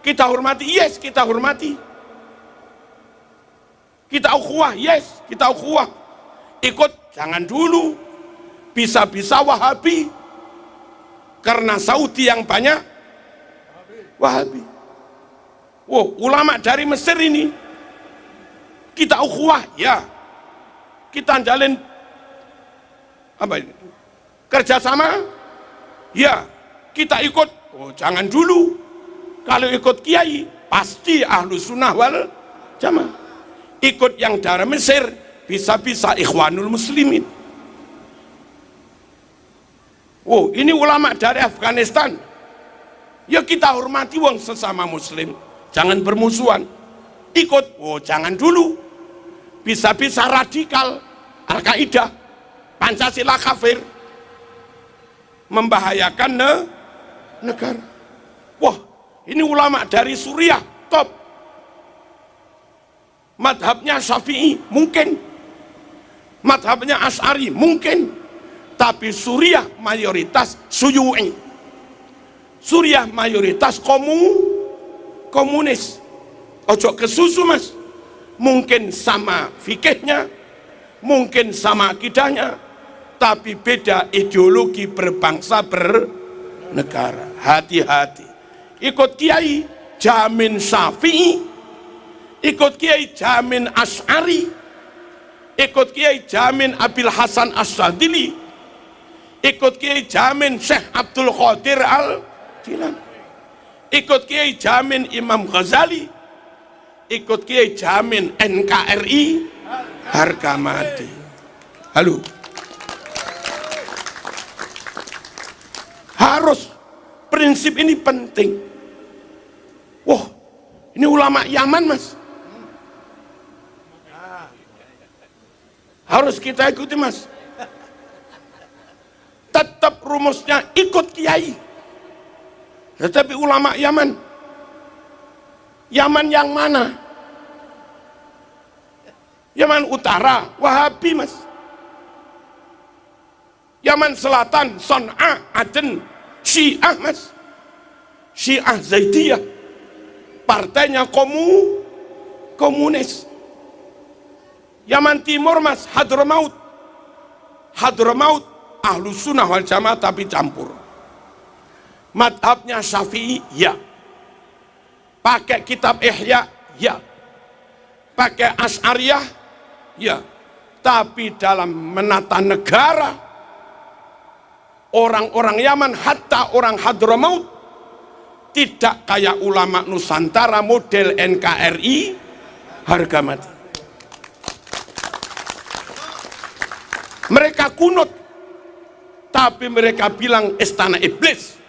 kita hormati, yes kita hormati. Kita ukhuwah, yes kita ukhuwah. Ikut jangan dulu, bisa-bisa Wahabi, karena Saudi yang banyak Wahabi. Wow, ulama dari Mesir ini kita ukhuwah, ya kita jalin apa ini, kerjasama, ya kita ikut. Oh jangan dulu, kalau ikut kiai pasti Ahlus Sunnah wal Jamaah. Ikut yang dari Mesir, bisa-bisa Ikhwanul Muslimin. Oh ini ulama dari Afghanistan, ya kita hormati wong sesama muslim, jangan bermusuhan. Ikut, oh jangan dulu, bisa-bisa radikal, Al-Qaeda, Pancasila kafir, membahayakan negara. Wah ini ulama dari Suriah top, madhabnya Syafi'i mungkin, madhabnya Asy'ari mungkin, tapi Suriah mayoritas Syu'u'i, Suriah mayoritas komunis. Ojo ke susu mas, mungkin sama fikihnya, mungkin sama akidahnya, tapi beda ideologi berbangsa bernegara. Hati-hati. Ikut kiai jamin Syafi'i, ikut kiai jamin Asy'ari, ikut kiai jamin Abil Hasan Asyadili, ikut kiai jamin Syekh Abdul Qadir Al-Jilani, ikut kiai jamin Imam Ghazali, ikut kiai jamin NKRI harga mati. Halo, harus prinsip ini penting. Wah ini ulama Yaman mas, harus kita ikuti mas. Tetap rumusnya ikut kiai. Tetapi ulama Yaman, Yaman yang mana? Yaman Utara Wahabi mas, Yaman Selatan Son'a Aden Syiah mas, Syiah Zaidiyah, partainya komunis. Yaman Timur mas Hadramaut Ahlus Sunnah wal Jamaah tapi campur. Madhabnya Syafi'i, ya. Pakai kitab Ihya, ya. Pakai Asy'ariyah, ya. Tapi dalam menata negara, orang-orang Yaman, hatta orang Hadramaut, tidak kayak ulama Nusantara model NKRI harga mati. Mereka kunut, tapi mereka bilang istana iblis.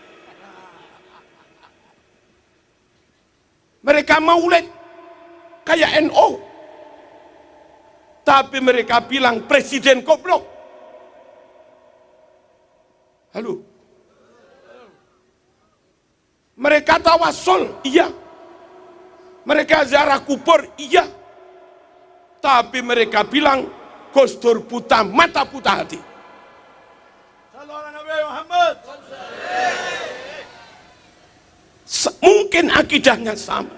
Mereka maulid kayak NU, tapi mereka bilang presiden goblok. Halo, mereka tawasul, iya. Mereka ziarah kubur, iya. Tapi mereka bilang Gus Dur buta mata buta hati. Mungkin akidahnya sama,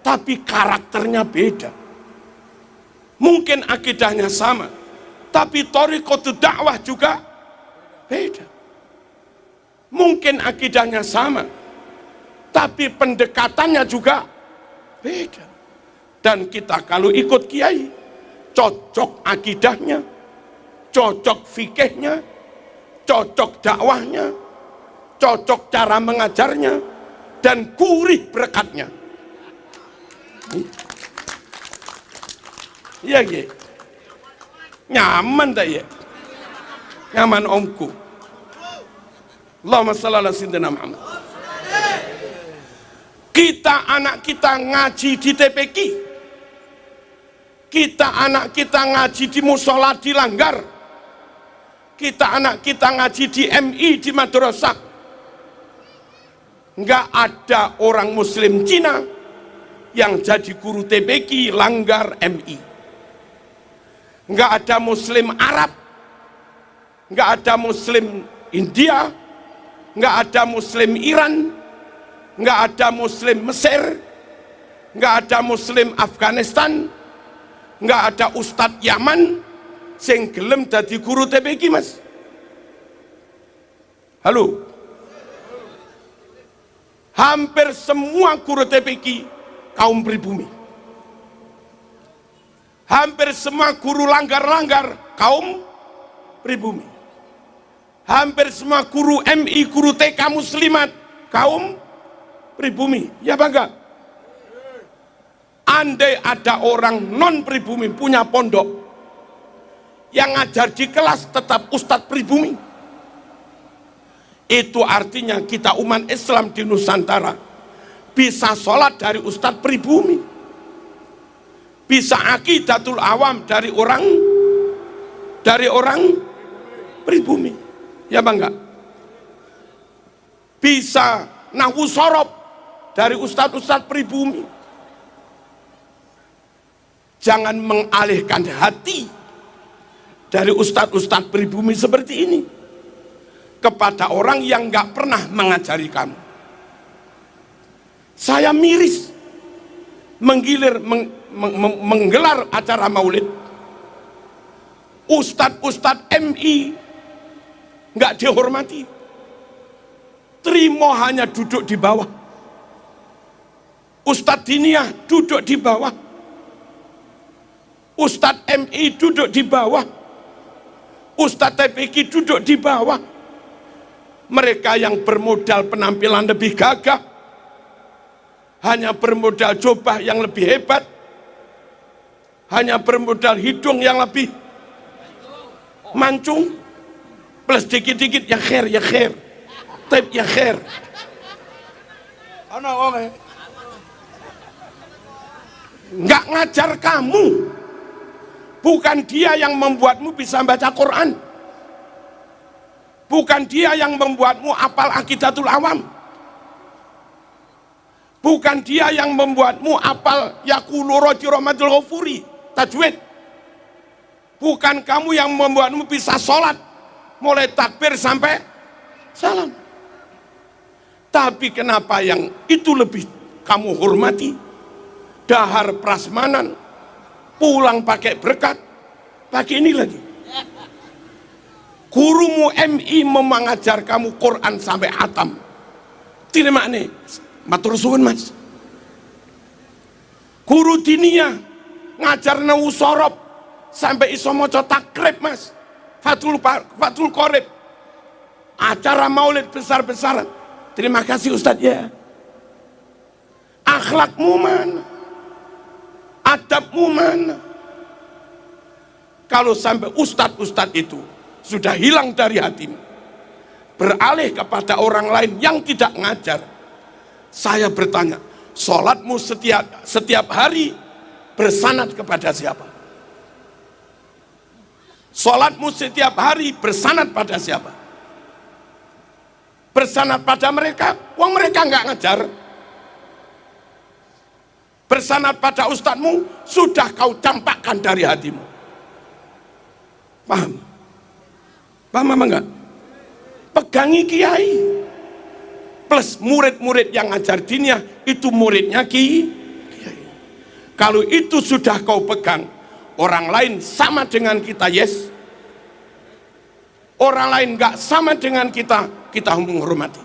tapi karakternya beda. Mungkin akidahnya sama, tapi thariqatul dakwah juga beda. Mungkin akidahnya sama, tapi pendekatannya juga beda. Dan kita kalau ikut kiai, cocok akidahnya, cocok fikihnya, cocok dakwahnya, cocok cara mengajarnya, dan gurih berkatnya. Iya, iya. Nyaman tak ya? Nyaman omku. Allahumma shalli ala sayyidina Muhammad. Kita anak kita ngaji di TPQ, kita anak kita ngaji di musola di Langgar, kita anak kita ngaji di MI di madrasah. Enggak ada orang muslim Cina yang jadi guru TPQ, Langgar, MI. Enggak ada muslim Arab, enggak ada muslim India, enggak ada muslim Iran, enggak ada muslim Mesir, enggak ada muslim Afghanistan, enggak ada ustadz Yaman sing gelem dadi guru TPQ, Mas. Halo. Hampir semua guru TPQ kaum pribumi. Hampir semua guru langgar-langgar kaum pribumi. Hampir semua guru MI, guru TK muslimat kaum pribumi. Ya bangga. Andai ada orang non pribumi punya pondok yang ngajar di kelas tetap ustadz pribumi, itu artinya kita umat Islam di Nusantara bisa sholat dari ustadz pribumi, bisa akidatul awam dari orang pribumi. Ya bangga. Bisa nahwu sorob dari ustadz-ustadz pribumi. Jangan mengalihkan hati dari ustadz-ustadz pribumi seperti ini kepada orang yang nggak pernah mengajari kamu. Saya miris menggelar acara maulid, ustadz-ustadz MI nggak dihormati, terima hanya duduk di bawah. Ustadz diniyah duduk di bawah, ustadz MI duduk di bawah, ustadz TPQ duduk di bawah. Mereka yang bermodal penampilan lebih gagah, hanya bermodal jubah yang lebih hebat, hanya bermodal hidung yang lebih mancung, plus dikit-dikit ya khair, tip ya khair. Nggak ngajar kamu. Bukan dia yang membuatmu bisa baca Quran, bukan dia yang membuatmu apal akidatul awam, bukan dia yang membuatmu apal yaqulu roji rahmatul ghafuri tajwid, bukan kamu yang membuatmu bisa sholat mulai takbir sampai salam. Tapi kenapa yang itu lebih kamu hormati? Dahar prasmanan, pulang pakai berkat, pakai ini lagi. Gurumu MI mengajar kamu Quran sampai hatam, tidak makna. Matur suwun Mas. Guru diniyah ngajar nahwu sorob sampai iso maca takrib Mas. Fathul Qorib. Acara maulid besar-besaran. Terima kasih Ustadz ya. Akhlakmu mana? Adabmu mana? Kalau sampai ustadz-ustadz itu sudah hilang dari hatimu, beralih kepada orang lain yang tidak ngajar, saya bertanya, sholatmu setiap hari bersanad kepada siapa? Sholatmu setiap hari bersanad pada siapa? Bersanad pada mereka, wong mereka nggak ngajar. Bersanad pada ustadzmu, sudah kau campakkan dari hatimu. Paham? Paham apa enggak? Pegangi kiai. Plus murid-murid yang ngajar diniyah, itu muridnya kiai. Kalau itu sudah kau pegang, orang lain sama dengan kita, yes. Orang lain enggak sama dengan kita, kita menghormati.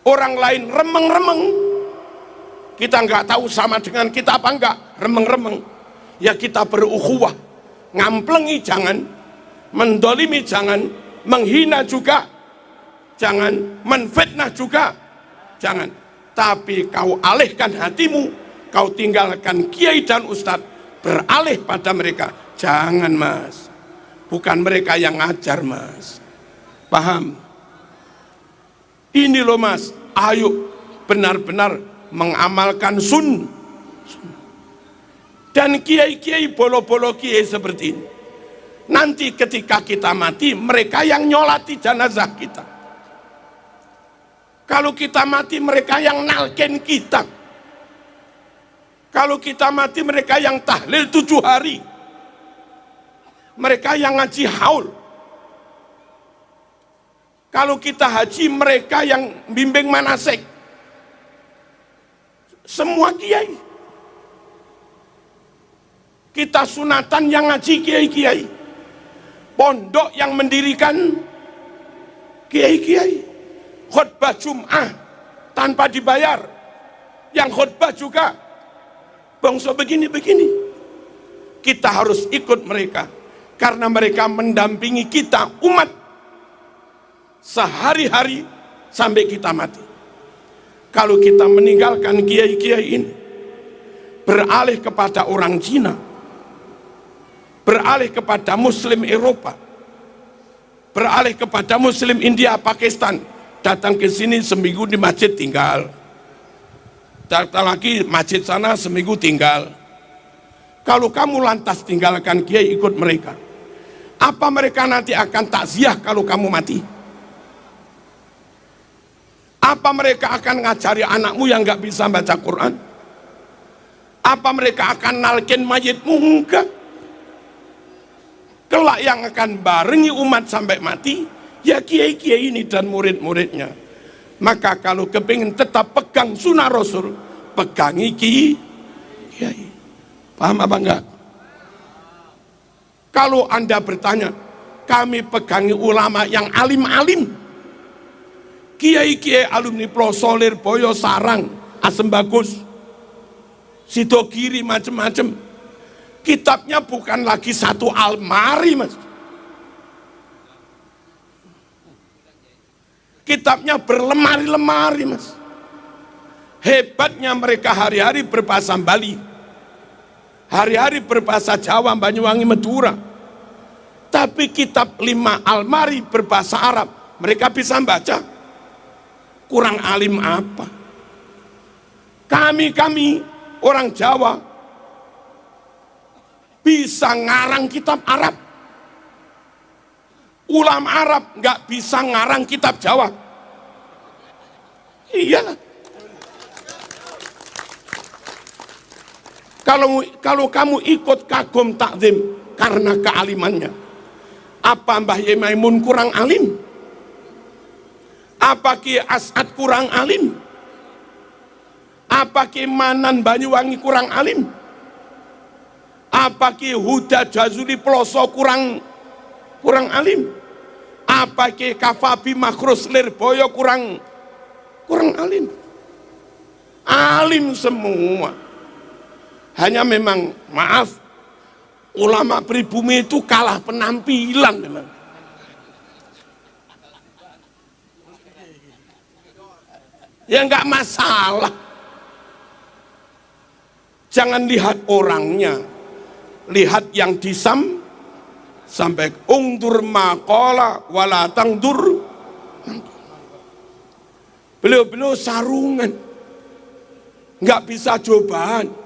Orang lain remeng-remeng, kita nggak tahu sama dengan kita apa enggak, remeng-remeng. Ya kita berukhuwah, ngamplengi jangan, mendolimi jangan, menghina juga jangan, menfitnah juga jangan. Tapi kau alihkan hatimu, kau tinggalkan kiai dan ustadz, beralih pada mereka. Jangan mas, bukan mereka yang ngajar mas. Paham? Ini loh mas, ayo benar-benar mengamalkan sun. Dan kiai-kiai bolo-bolo kiai seperti ini, nanti ketika kita mati, mereka yang nyolati jenazah kita. Kalau kita mati, mereka yang nalken kita. Kalau kita mati, mereka yang tahlil 7 hari. Mereka yang ngaji haul. Kalau kita haji, mereka yang bimbing manasik. Semua kiai. Kita sunatan yang ngaji kiai-kiai. Pondok yang mendirikan kiai-kiai. Khutbah Jum'ah tanpa dibayar. Yang khutbah juga bangsa begini-begini. Kita harus ikut mereka. Karena mereka mendampingi kita umat sehari-hari sampai kita mati. Kalau kita meninggalkan kiai-kiai ini, beralih kepada orang Cina, beralih kepada Muslim Eropa, beralih kepada Muslim India, Pakistan, datang ke sini seminggu di masjid tinggal, datang lagi masjid sana seminggu tinggal. Kalau kamu lantas tinggalkan kiai ikut mereka, apa mereka nanti akan takziah kalau kamu mati? Apa mereka akan ngajari anakmu yang nggak bisa baca Quran? Apa mereka akan nalkin mayitmu? Enggak. Kelak yang akan barengi umat sampai mati, ya kiai-kiai ini dan murid-muridnya. Maka kalau kepingin tetap pegang sunnah Rasul, pegangi kiai. Paham apa enggak? Kalau Anda bertanya, kami pegangi ulama yang alim-alim, kiai-kiai alumni Plosolir, Boyo, Sarang, Asem Bagus, Sidogiri, macam-macam. Kitabnya bukan lagi satu almari mas. Kitabnya berlemari-lemari mas. Hebatnya mereka hari-hari berbahasa Bali, hari-hari berbahasa Jawa, Banyuwangi, Madura. Tapi kitab 5 almari berbahasa Arab, mereka bisa baca. Kurang alim apa? Kami orang Jawa bisa ngarang kitab Arab. Ulama Arab nggak bisa ngarang kitab Jawa. Iyalah. Kalau kamu ikut kagum takzim karena kealimannya, apa Mbah Yai Maimun kurang alim? Apa Ki As'ad kurang alim? Apa Ki Manan Banyuwangi kurang alim? Apa Ki Huda Jazuli Ploso kurang alim? Apa Ki Kafabi Makrus Lirboyo kurang alim? Alim semua. Hanya memang maaf, ulama pribumi itu kalah penampilan memang. Ya enggak masalah. Jangan lihat orangnya, lihat yang sampai ungdur maqala wala tangdur. Beliau sarungan, enggak bisa cobaan.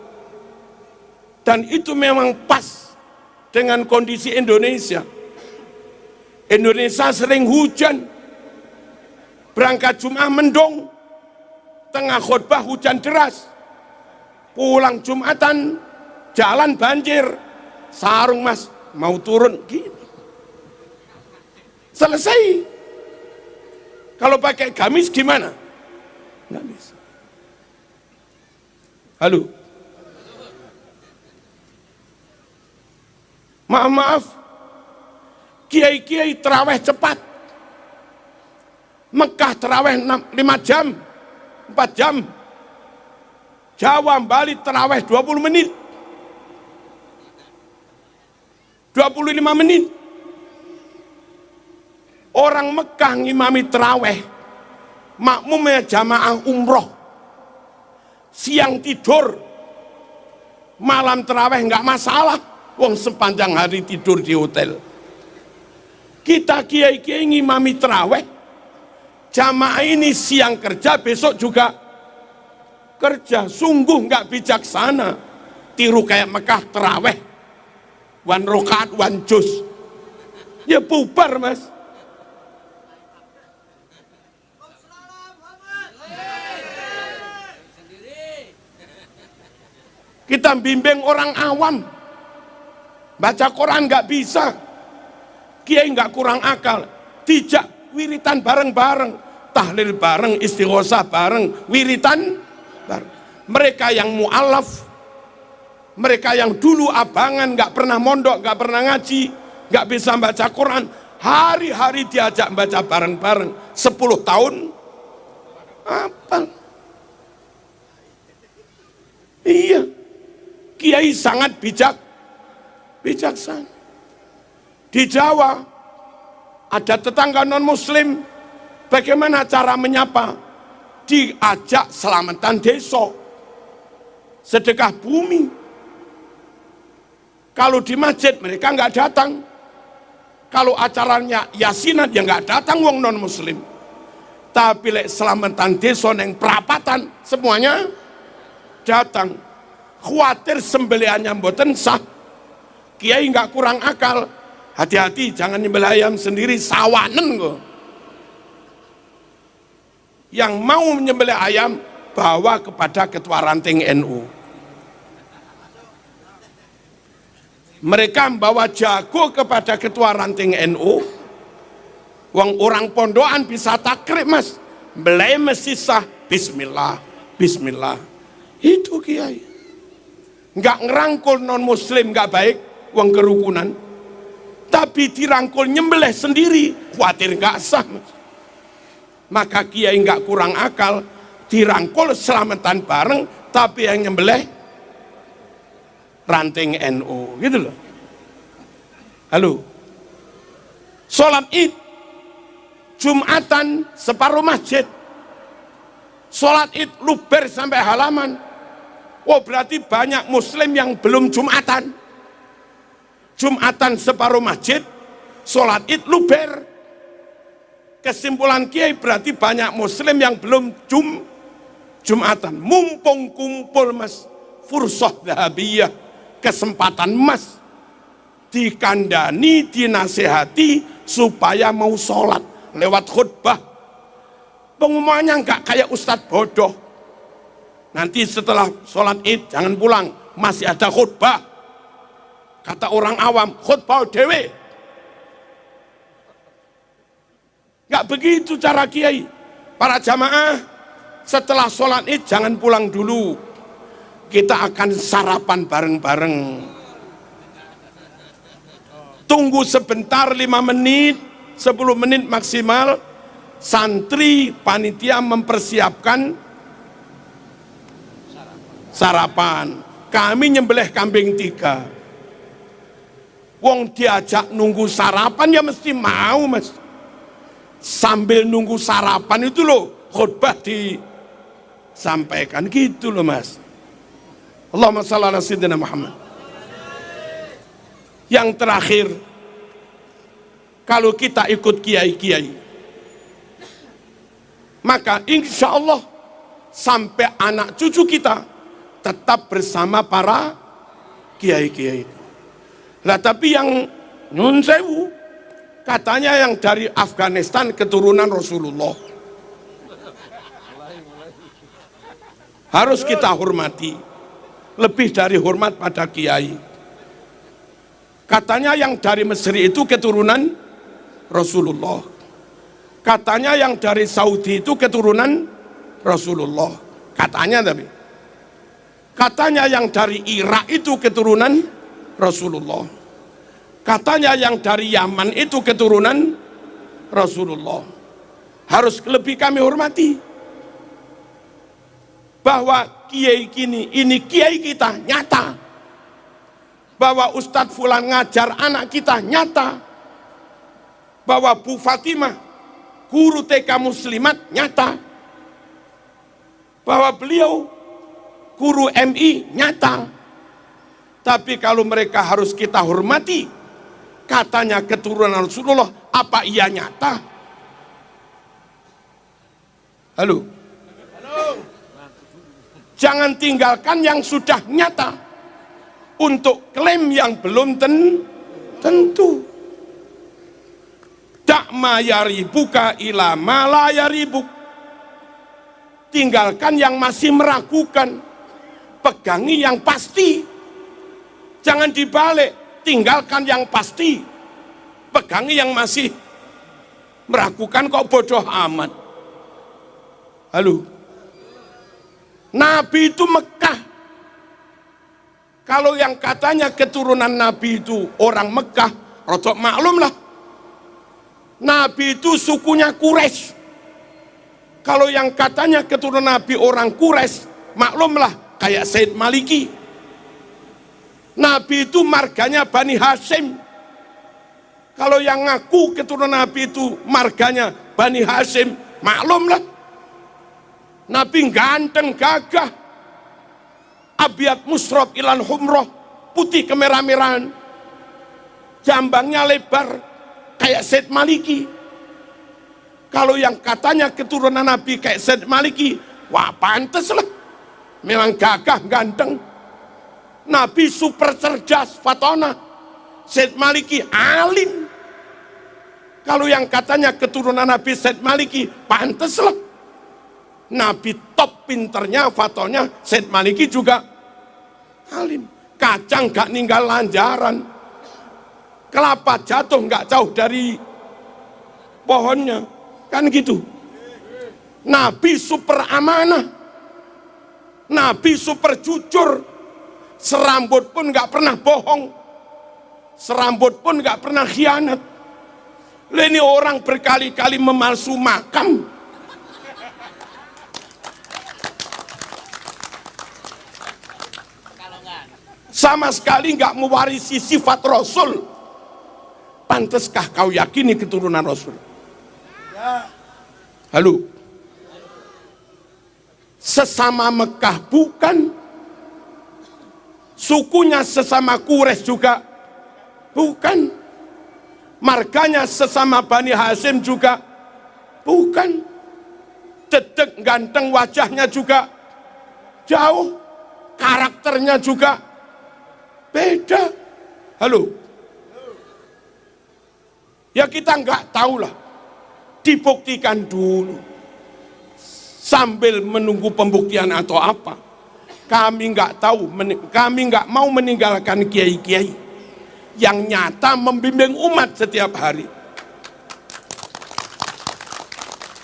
Dan itu memang pas dengan kondisi Indonesia. Indonesia sering hujan, berangkat Jum'ah mendung, tengah khutbah hujan deras, pulang Jumatan jalan banjir, sarung mas mau turun gitu. Selesai. Kalau pakai gamis gimana? Nggak bisa. Halo. Maaf, kiai-kiai terawih cepat. Mekah terawih 5 jam, 4 jam. Jawa Bali terawih 20 menit. 25 menit. Orang Mekah ngimami terawih, makmumnya jamaah umroh. Siang tidur, malam terawih nggak masalah. Wong sepanjang hari tidur di hotel. Kita kiai-kiai ngimami terawih, jamaah ini siang kerja, besok juga kerja. Sungguh nggak bijaksana. Tiru kayak Mekah terawih, 1 rakaat 1 juz. Ya bubar mas. Kita bimbing orang awam, baca Quran nggak bisa, kiai nggak kurang akal, dijak wiritan bareng-bareng, tahlil bareng, istighosah bareng, wiritan bareng. Mereka yang mu'alaf, mereka yang dulu abangan, nggak pernah mondok, nggak pernah ngaji, nggak bisa baca Quran, hari-hari diajak baca bareng-bareng, 10 tahun apa? Iya. Kiai sangat bijaksana. Di Jawa ada tetangga non muslim, bagaimana cara menyapa? Diajak selamatan desa, sedekah bumi. Kalau di masjid mereka nggak datang, kalau acaranya yasinan ya nggak datang wong non muslim. Tapi lek selamatan desa neng perapatan semuanya datang. Khawatir sembelihannya mboten sah, kiai nggak kurang akal, hati-hati jangan nyembelih ayam sendiri, sawanen kok. Yang mau menyembelih ayam bawa kepada ketua ranting NU. Mereka membawa jago kepada ketua ranting NU. Wong orang pondokan bisa takrib mas, belai mesti sah, bismillah, bismillah. Itu kiai. Nggak ngerangkul non muslim nggak baik, uang kerukunan, tapi dirangkul nyembelih sendiri, khawatir nggak sah. Maka kiai nggak kurang akal, dirangkul selamatan bareng, tapi yang nyembelih ranting NU, gitu loh. Halo, sholat id Jumatan separuh masjid, sholat id luber sampai halaman. Oh berarti banyak muslim yang belum Jumatan. Jumatan separuh masjid, sholat id luber. Kesimpulan kiai berarti banyak muslim yang belum Jumatan. Mumpung kumpul mas, fursah dahabiyah, kesempatan mas, dikandani, dinasehati supaya mau sholat lewat khutbah. Pengumumannya nggak kayak ustadz bodoh. Nanti setelah sholat id jangan pulang, masih ada khutbah. Kata orang awam, khutbah dewe. Nggak begitu cara kiai. Para jamaah setelah sholat id jangan pulang dulu, kita akan sarapan bareng-bareng. Tunggu sebentar 5 menit, 10 menit maksimal. Santri panitia mempersiapkan sarapan. Kami nyembelih kambing 3. Wong diajak nunggu sarapan ya mesti mau mas. Sambil nunggu sarapan itu loh khutbah disampaikan gitu loh mas. Allahumma shalli ala sayyidina Muhammad. Yang terakhir, kalau kita ikut kiai-kiai, maka insya Allah sampai anak cucu kita tetap bersama para kiai-kiai itu. Lah tapi yang nyun sewu, katanya yang dari Afghanistan keturunan Rasulullah, harus kita hormati, lebih dari hormat pada kiai. Katanya yang dari Mesir itu keturunan Rasulullah, katanya yang dari Saudi itu keturunan Rasulullah, katanya. Tapi katanya yang dari Irak itu keturunan Rasulullah, katanya yang dari Yaman itu keturunan Rasulullah. harus lebih kami hormati. Bahwa kiai ini kiai kita nyata. Bahwa Ustadz Fulan ngajar anak kita nyata. Bahwa Bu Fatimah guru TK Muslimat nyata. Bahwa beliau guru MI nyata. Tapi kalau mereka harus kita hormati, katanya keturunan Rasulullah, apa iya nyata? Halo? Jangan tinggalkan yang sudah nyata untuk klaim yang belum tentu. Dak ma yaribuka ila ma la yaribuk. Tinggalkan yang masih meragukan, pegangi yang pasti. Jangan dibalik, tinggalkan yang pasti, pegangi yang masih meragukan. Kok bodoh amat. Halo, Nabi itu Mekah. Kalau yang katanya keturunan Nabi itu orang Mekah, rodok maklum lah. Nabi itu sukunya Quraisy. Kalau yang katanya keturunan Nabi orang Quraisy, maklumlah kayak Said Maliki. Nabi itu marganya Bani Hashim. Kalau yang ngaku keturunan Nabi itu marganya Bani Hashim, maklumlah. Nabi ganteng gagah, abyad musrob ilan humroh, putih kemerah-merahan, jambangnya lebar kayak Said Maliki. Kalau yang katanya keturunan Nabi kayak Said Maliki, wah pantes lah, memang gagah ganteng. Nabi super cerdas, fatona. Said Maliki alim. Kalau yang katanya keturunan Nabi Said Maliki, pantes lah. Nabi top pinternya, fatonya. Said Maliki juga alim. Kacang gak ninggal lanjaran. Kelapa jatuh gak jauh dari pohonnya. Kan gitu. Nabi super amanah. Nabi super jujur. Serambut pun gak pernah bohong. Serambut pun gak pernah khianat. Ini orang berkali-kali memalsu makam. Sama sekali gak mewarisi sifat Rasul. Panteskah kau yakini keturunan Rasul? Halo. Sesama Mekah bukan. Sukunya sesama Quraisy juga bukan. Marganya sesama Bani Hashim juga bukan. Dedek ganteng wajahnya juga jauh. Karakternya juga beda. Halo. Ya kita nggak tahu lah. Dibuktikan dulu. Sambil menunggu pembuktian atau apa. Kami nggak tahu, kami nggak mau meninggalkan kiai-kiai yang nyata membimbing umat setiap hari.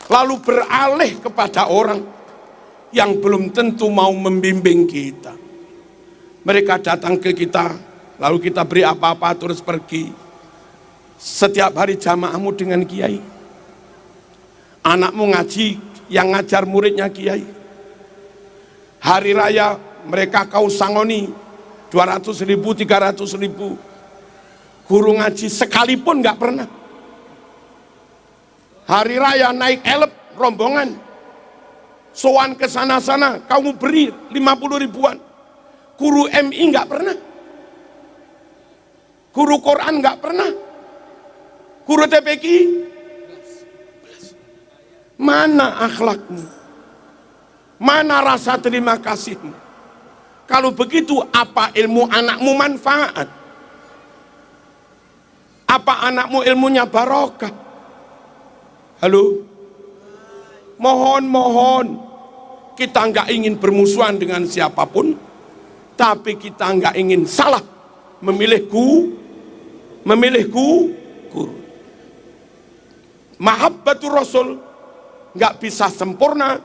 Lalu beralih kepada orang yang belum tentu mau membimbing kita. Mereka datang ke kita, lalu kita beri apa-apa terus pergi. Setiap hari jamaahmu dengan kiai. Anakmu ngaji, yang ngajar muridnya kiai. Hari raya mereka kau sangoni 200.000, 300.000. Guru ngaji sekalipun nggak pernah. Hari raya naik elep rombongan, sowan ke sana-sana, kamu beri 50 ribuan. Guru MI nggak pernah. Guru Quran nggak pernah. Guru TPQ, mana akhlakmu? Mana rasa terima kasihmu? Kalau begitu, apa ilmu anakmu manfaat? Apa anakmu ilmunya barokah? Halo? Mohon, kita nggak ingin bermusuhan dengan siapapun, tapi kita nggak ingin salah memilih guru. Mahabbatur Rasul nggak bisa sempurna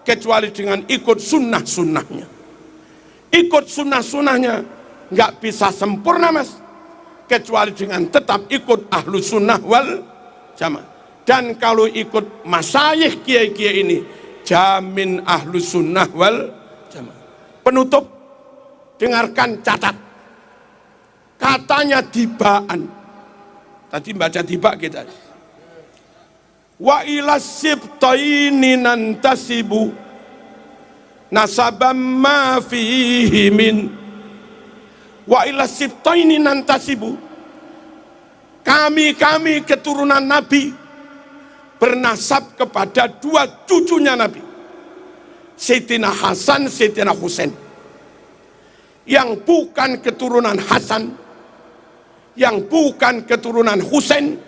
kecuali dengan ikut sunnah-sunnahnya. Ikut sunnah-sunnahnya nggak bisa sempurna mas, kecuali dengan tetap ikut ahlu sunnah wal jamaah. Dan kalau ikut masyayikh kiai-kiai ini, jamin ahlus sunnah wal jamaah. Penutup, dengarkan, catat. Katanya Dibaan. Tadi baca Diba kita. Wa ila sibtaini nantasibu nasabam ma fihi min. Wa ila sibtaini nantasibu. Kami keturunan Nabi bernasab kepada dua cucunya Nabi, Sayyidina Hasan, Sayyidina Husain. Yang bukan keturunan Hasan, yang bukan keturunan Husain,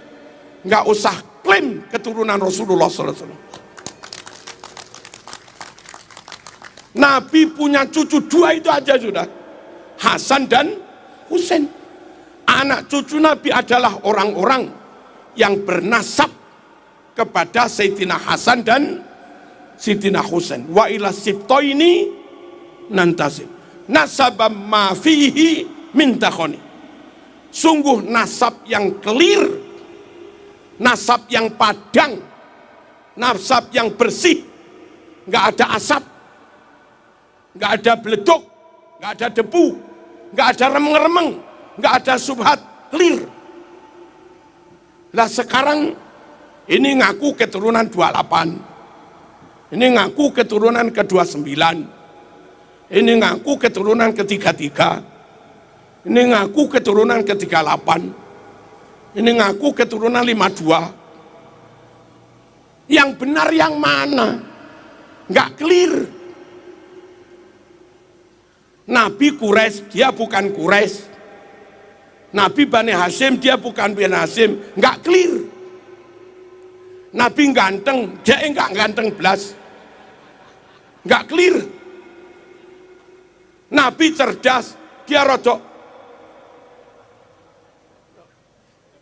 nggak usah klaim keturunan Rasulullah SAW. Nabi punya cucu dua itu aja sudah, Hasan dan Husain. Anak cucu Nabi adalah orang-orang yang bernasab kepada Sayyidina Hasan dan Sayyidina Husain. Wa ila sibtaini nantasib nasabam ma fihi min takhoni. Sungguh nasab yang clear, nasab yang padang, nasab yang bersih, nggak ada asap, nggak ada beleduk, nggak ada debu, nggak ada remeng-remeng, nggak ada subhat, clear. Lah sekarang ini ngaku keturunan 28, ini ngaku keturunan ke-29, ini ngaku keturunan ke-33, ini ngaku keturunan ke-38, ini ngaku keturunan 52. Yang benar yang mana? Nggak clear. Nabi Quraisy, dia bukan Quraisy. Nabi Bani Hashim, dia bukan Bani Hashim. Nggak clear. Nabi ganteng, dia enggak ganteng belas. Enggak clear. Nabi cerdas, dia rodok.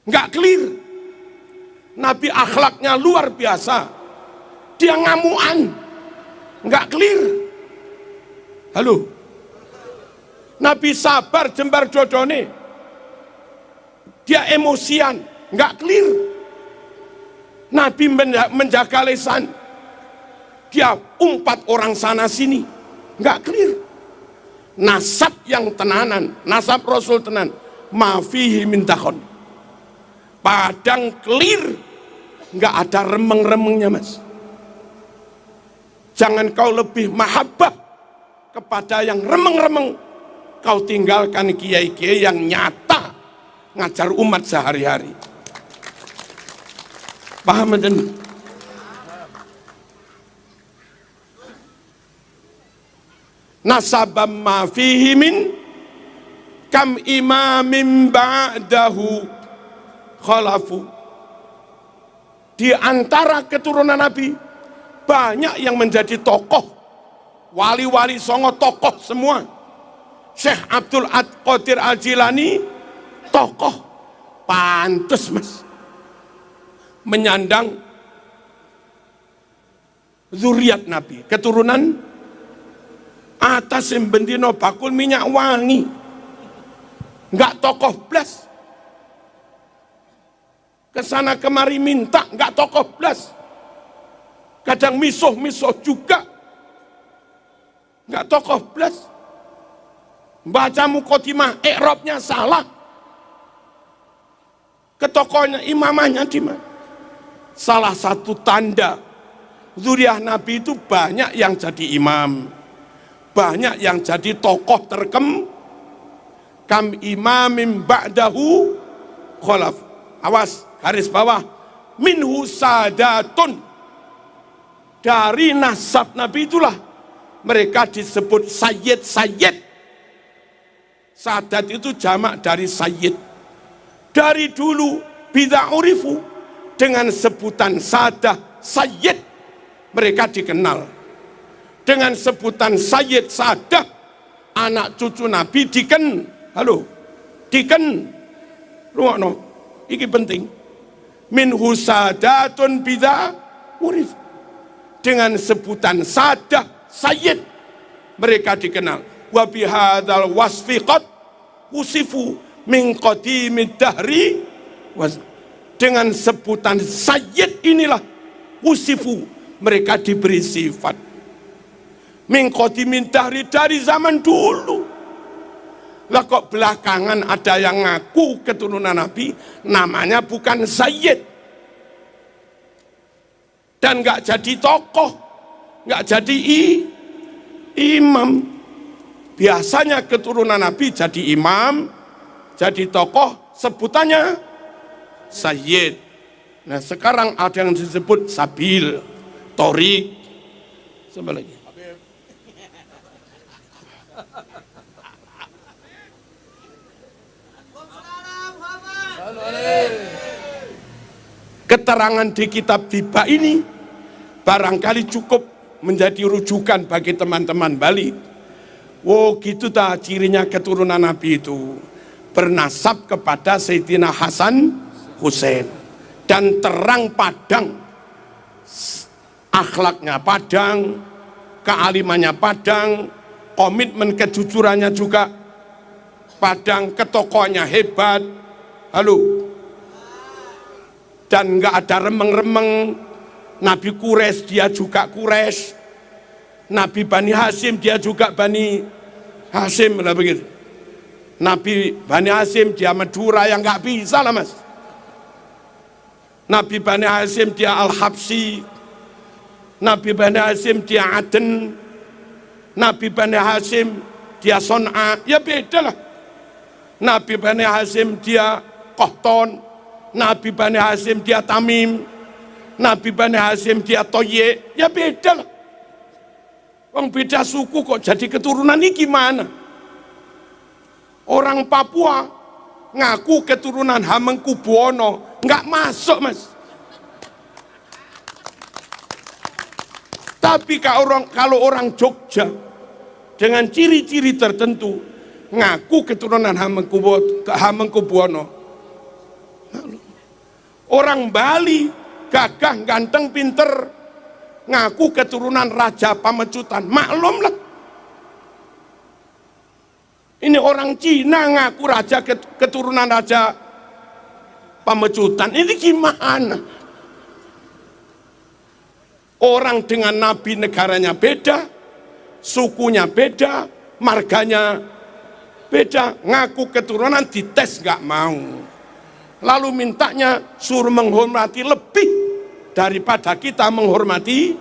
Enggak clear. Nabi akhlaknya luar biasa, dia ngamuan. Enggak clear. Halo. Nabi sabar jembar dodone, dia emosian. Enggak clear. Nabi menjaga lisan, dia umpat orang sana sini, nggak clear. Nasab yang tenanan, nasab Rasul tenan, mafihi min takhon, padang clear, nggak ada remeng-remengnya mas. Jangan kau lebih mahabbah kepada yang remeng-remeng, kau tinggalkan kiai-kiai yang nyata ngajar umat sehari-hari. Paham dan nasabam ma fihi min kam imamin ba'dahu khalafu. Di antara keturunan Nabi banyak yang menjadi tokoh, wali-wali songo tokoh semua. Syekh Abdul Qadir Al-Jilani tokoh, pantes mas menyandang zuriat Nabi, keturunan atas yang bendino bakul minyak wangi, nggak tokoh blas, kesana kemari minta, nggak tokoh blas, kadang misuh juga, nggak tokoh blas, baca mukotimah, i'rabnya salah, ke tokohnya imamahnya di mana? Salah satu tanda zuriat Nabi itu banyak yang jadi imam, banyak yang jadi tokoh kam imamim ba'dahu khalaf. Awas, garis bawah, minhu sadatun, dari nasab Nabi itulah mereka disebut sayyid. Sadat itu jamak dari sayyid. Dari dulu bida'urifu, dengan sebutan sadah sayyid mereka dikenal. Dengan sebutan sayyid sadah, anak cucu Nabi rungokno, iki penting. Minhu sadatun bidha urif, dengan sebutan sadah sayyid mereka dikenal. Wa bihadzal wasfi qad usifu min qadimid dahri. dengan sebutan sayyid inilah usifu, mereka diberi sifat mingkodimin dari zaman dulu. Lah kok belakangan ada yang ngaku keturunan Nabi, namanya bukan sayyid dan nggak jadi tokoh, nggak jadi imam. Biasanya keturunan Nabi jadi imam, jadi tokoh, sebutannya sayyid. Nah sekarang ada yang disebut sabil, torik, sama lagi. Keterangan di kitab Tiba ini barangkali cukup menjadi rujukan bagi teman-teman Bali. Wow, gitu dah cirinya keturunan Nabi itu. Bernasab kepada Sayyidina Hasan Hussein. Dan terang padang. Akhlaknya padang, kealimannya padang, komitmen kejujurannya juga padang, ketokohannya hebat. Halo. Dan nggak ada remeng-remeng. Nabi Quraisy dia juga Quraisy. Nabi Bani Hasyim dia juga Bani Hasyim lah begitu. Nabi Bani Hasyim dia Madura yang nggak bisa lah mas. Nabi Bani Hasyim dia Al-Habsi. Nabi Bani Hasyim dia Aden. Nabi Bani Hasyim dia Son'a. Ya beda lah. Nabi Bani Hasyim dia Qahton. Nabi Bani Hasyim dia Tamim. Nabi Bani Hasyim dia Toye. Ya beda lah. Wong beda suku kok jadi keturunan ini gimana? Orang Papua ngaku keturunan Hamengkubuwono, nggak masuk mas. Tapi kalau orang Jogja dengan ciri-ciri tertentu ngaku keturunan Hamengkubuwono. Orang Bali gagah, ganteng, pinter, ngaku keturunan Raja Pamecutan, maklum lah. Ini orang Cina ngaku keturunan Raja Pamecutan, ini gimana? Orang dengan Nabi negaranya beda, sukunya beda, marganya beda, ngaku keturunan dites nggak mau. Lalu mintanya suruh menghormati lebih daripada kita menghormati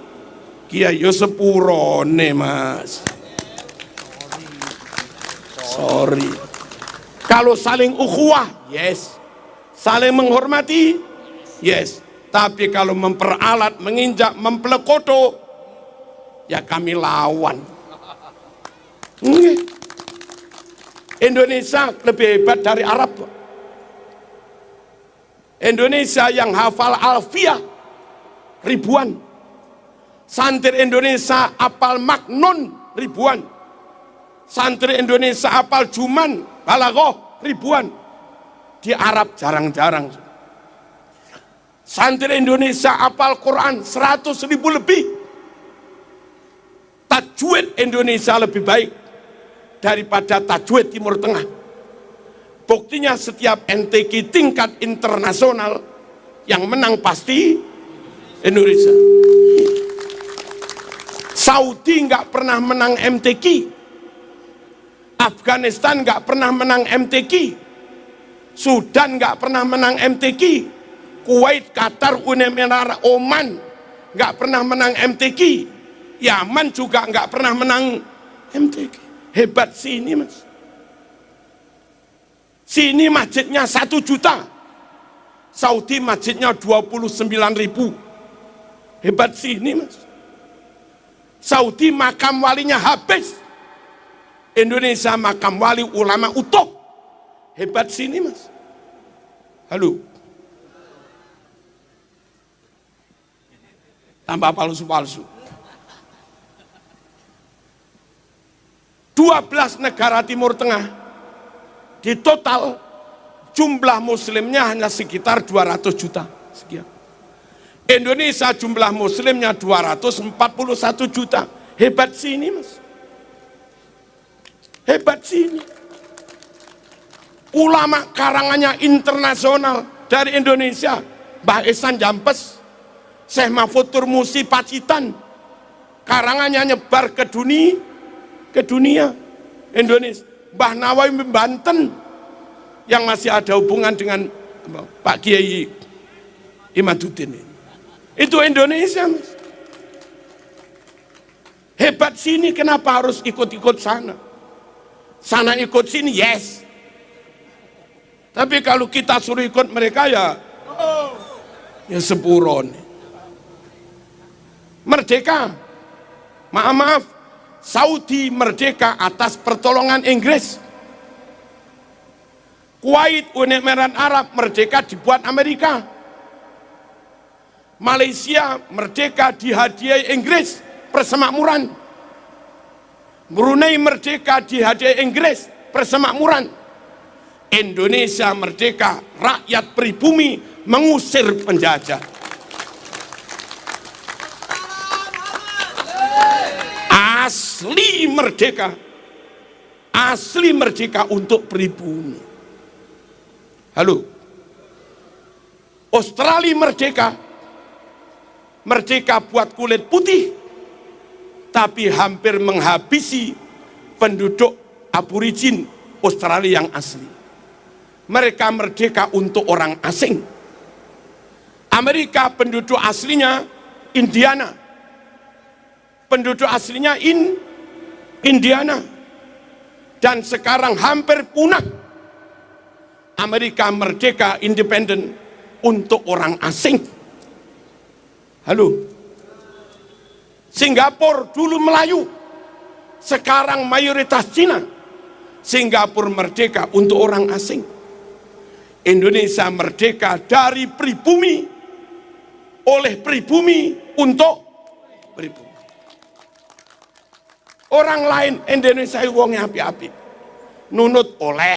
Kiai. Yo sepurone mas. Sorry. Kalau saling ukhuwah, yes. Saling menghormati, yes. Tapi kalau memperalat, menginjak, mempelekoto, ya kami lawan. Indonesia lebih hebat dari Arab. Indonesia yang hafal alfiah ribuan, santri Indonesia apal maknun ribuan, santri Indonesia apal juman balaghah ribuan. Di Arab jarang-jarang. Santri Indonesia apal Quran 100.000 lebih. Tajwid Indonesia lebih baik daripada tajwid Timur Tengah. Buktinya setiap MTQ tingkat internasional yang menang pasti Indonesia. Saudi nggak pernah menang MTQ, Afghanistan nggak pernah menang MTQ, Sudan nggak pernah menang MTQ, Kuwait, Qatar, Uni Emirat, Oman nggak pernah menang MTQ, Yaman juga nggak pernah menang MTQ. Hebat sini mas. Sini masjidnya 1 juta, Saudi masjidnya 29.000. Hebat sini mas. Saudi makam walinya habis, Indonesia makam wali ulama utuh. Hebat sini mas. Halo. Tambah palsu-palsu. 12 negara Timur Tengah, di total jumlah muslimnya hanya sekitar 200 juta sekian. Indonesia jumlah muslimnya 241 juta. Hebat sini mas. Hebat sini. Ulama karangannya internasional dari Indonesia Mbah Ihsan Jampes, Syekh Mahfud Turmusi Pacitan, karangannya nyebar ke dunia Indonesia. Mbah Nawawi Banten yang masih ada hubungan dengan Pak Kiai Imaduddin. Itu Indonesia, Mas. Hebat sini, kenapa harus ikut-ikut sana? Sana ikut sini, yes. Tapi kalau kita suruh ikut mereka ya sepuron. Merdeka, maaf, Saudi merdeka atas pertolongan Inggris. Kuwait, Uni Emirat Arab merdeka dibuat Amerika. Malaysia merdeka dihadiahi Inggris, persemakmuran. Brunei merdeka dihadiahi Inggris, persemakmuran. Indonesia merdeka, rakyat pribumi mengusir penjajah. Asli merdeka untuk pribumi. Halo, Australia merdeka buat kulit putih, tapi hampir menghabisi penduduk aborigin Australia yang asli. Mereka merdeka untuk orang asing. Amerika penduduk aslinya Indiana, penduduk aslinya Indiana, dan sekarang hampir punah. Amerika merdeka independen untuk orang asing. Halo, Singapura dulu Melayu, sekarang mayoritas Cina. Singapura merdeka untuk orang asing. Indonesia merdeka dari pribumi, oleh pribumi untuk pribumi. Orang lain Indonesia wongnya api-api, nunut oleh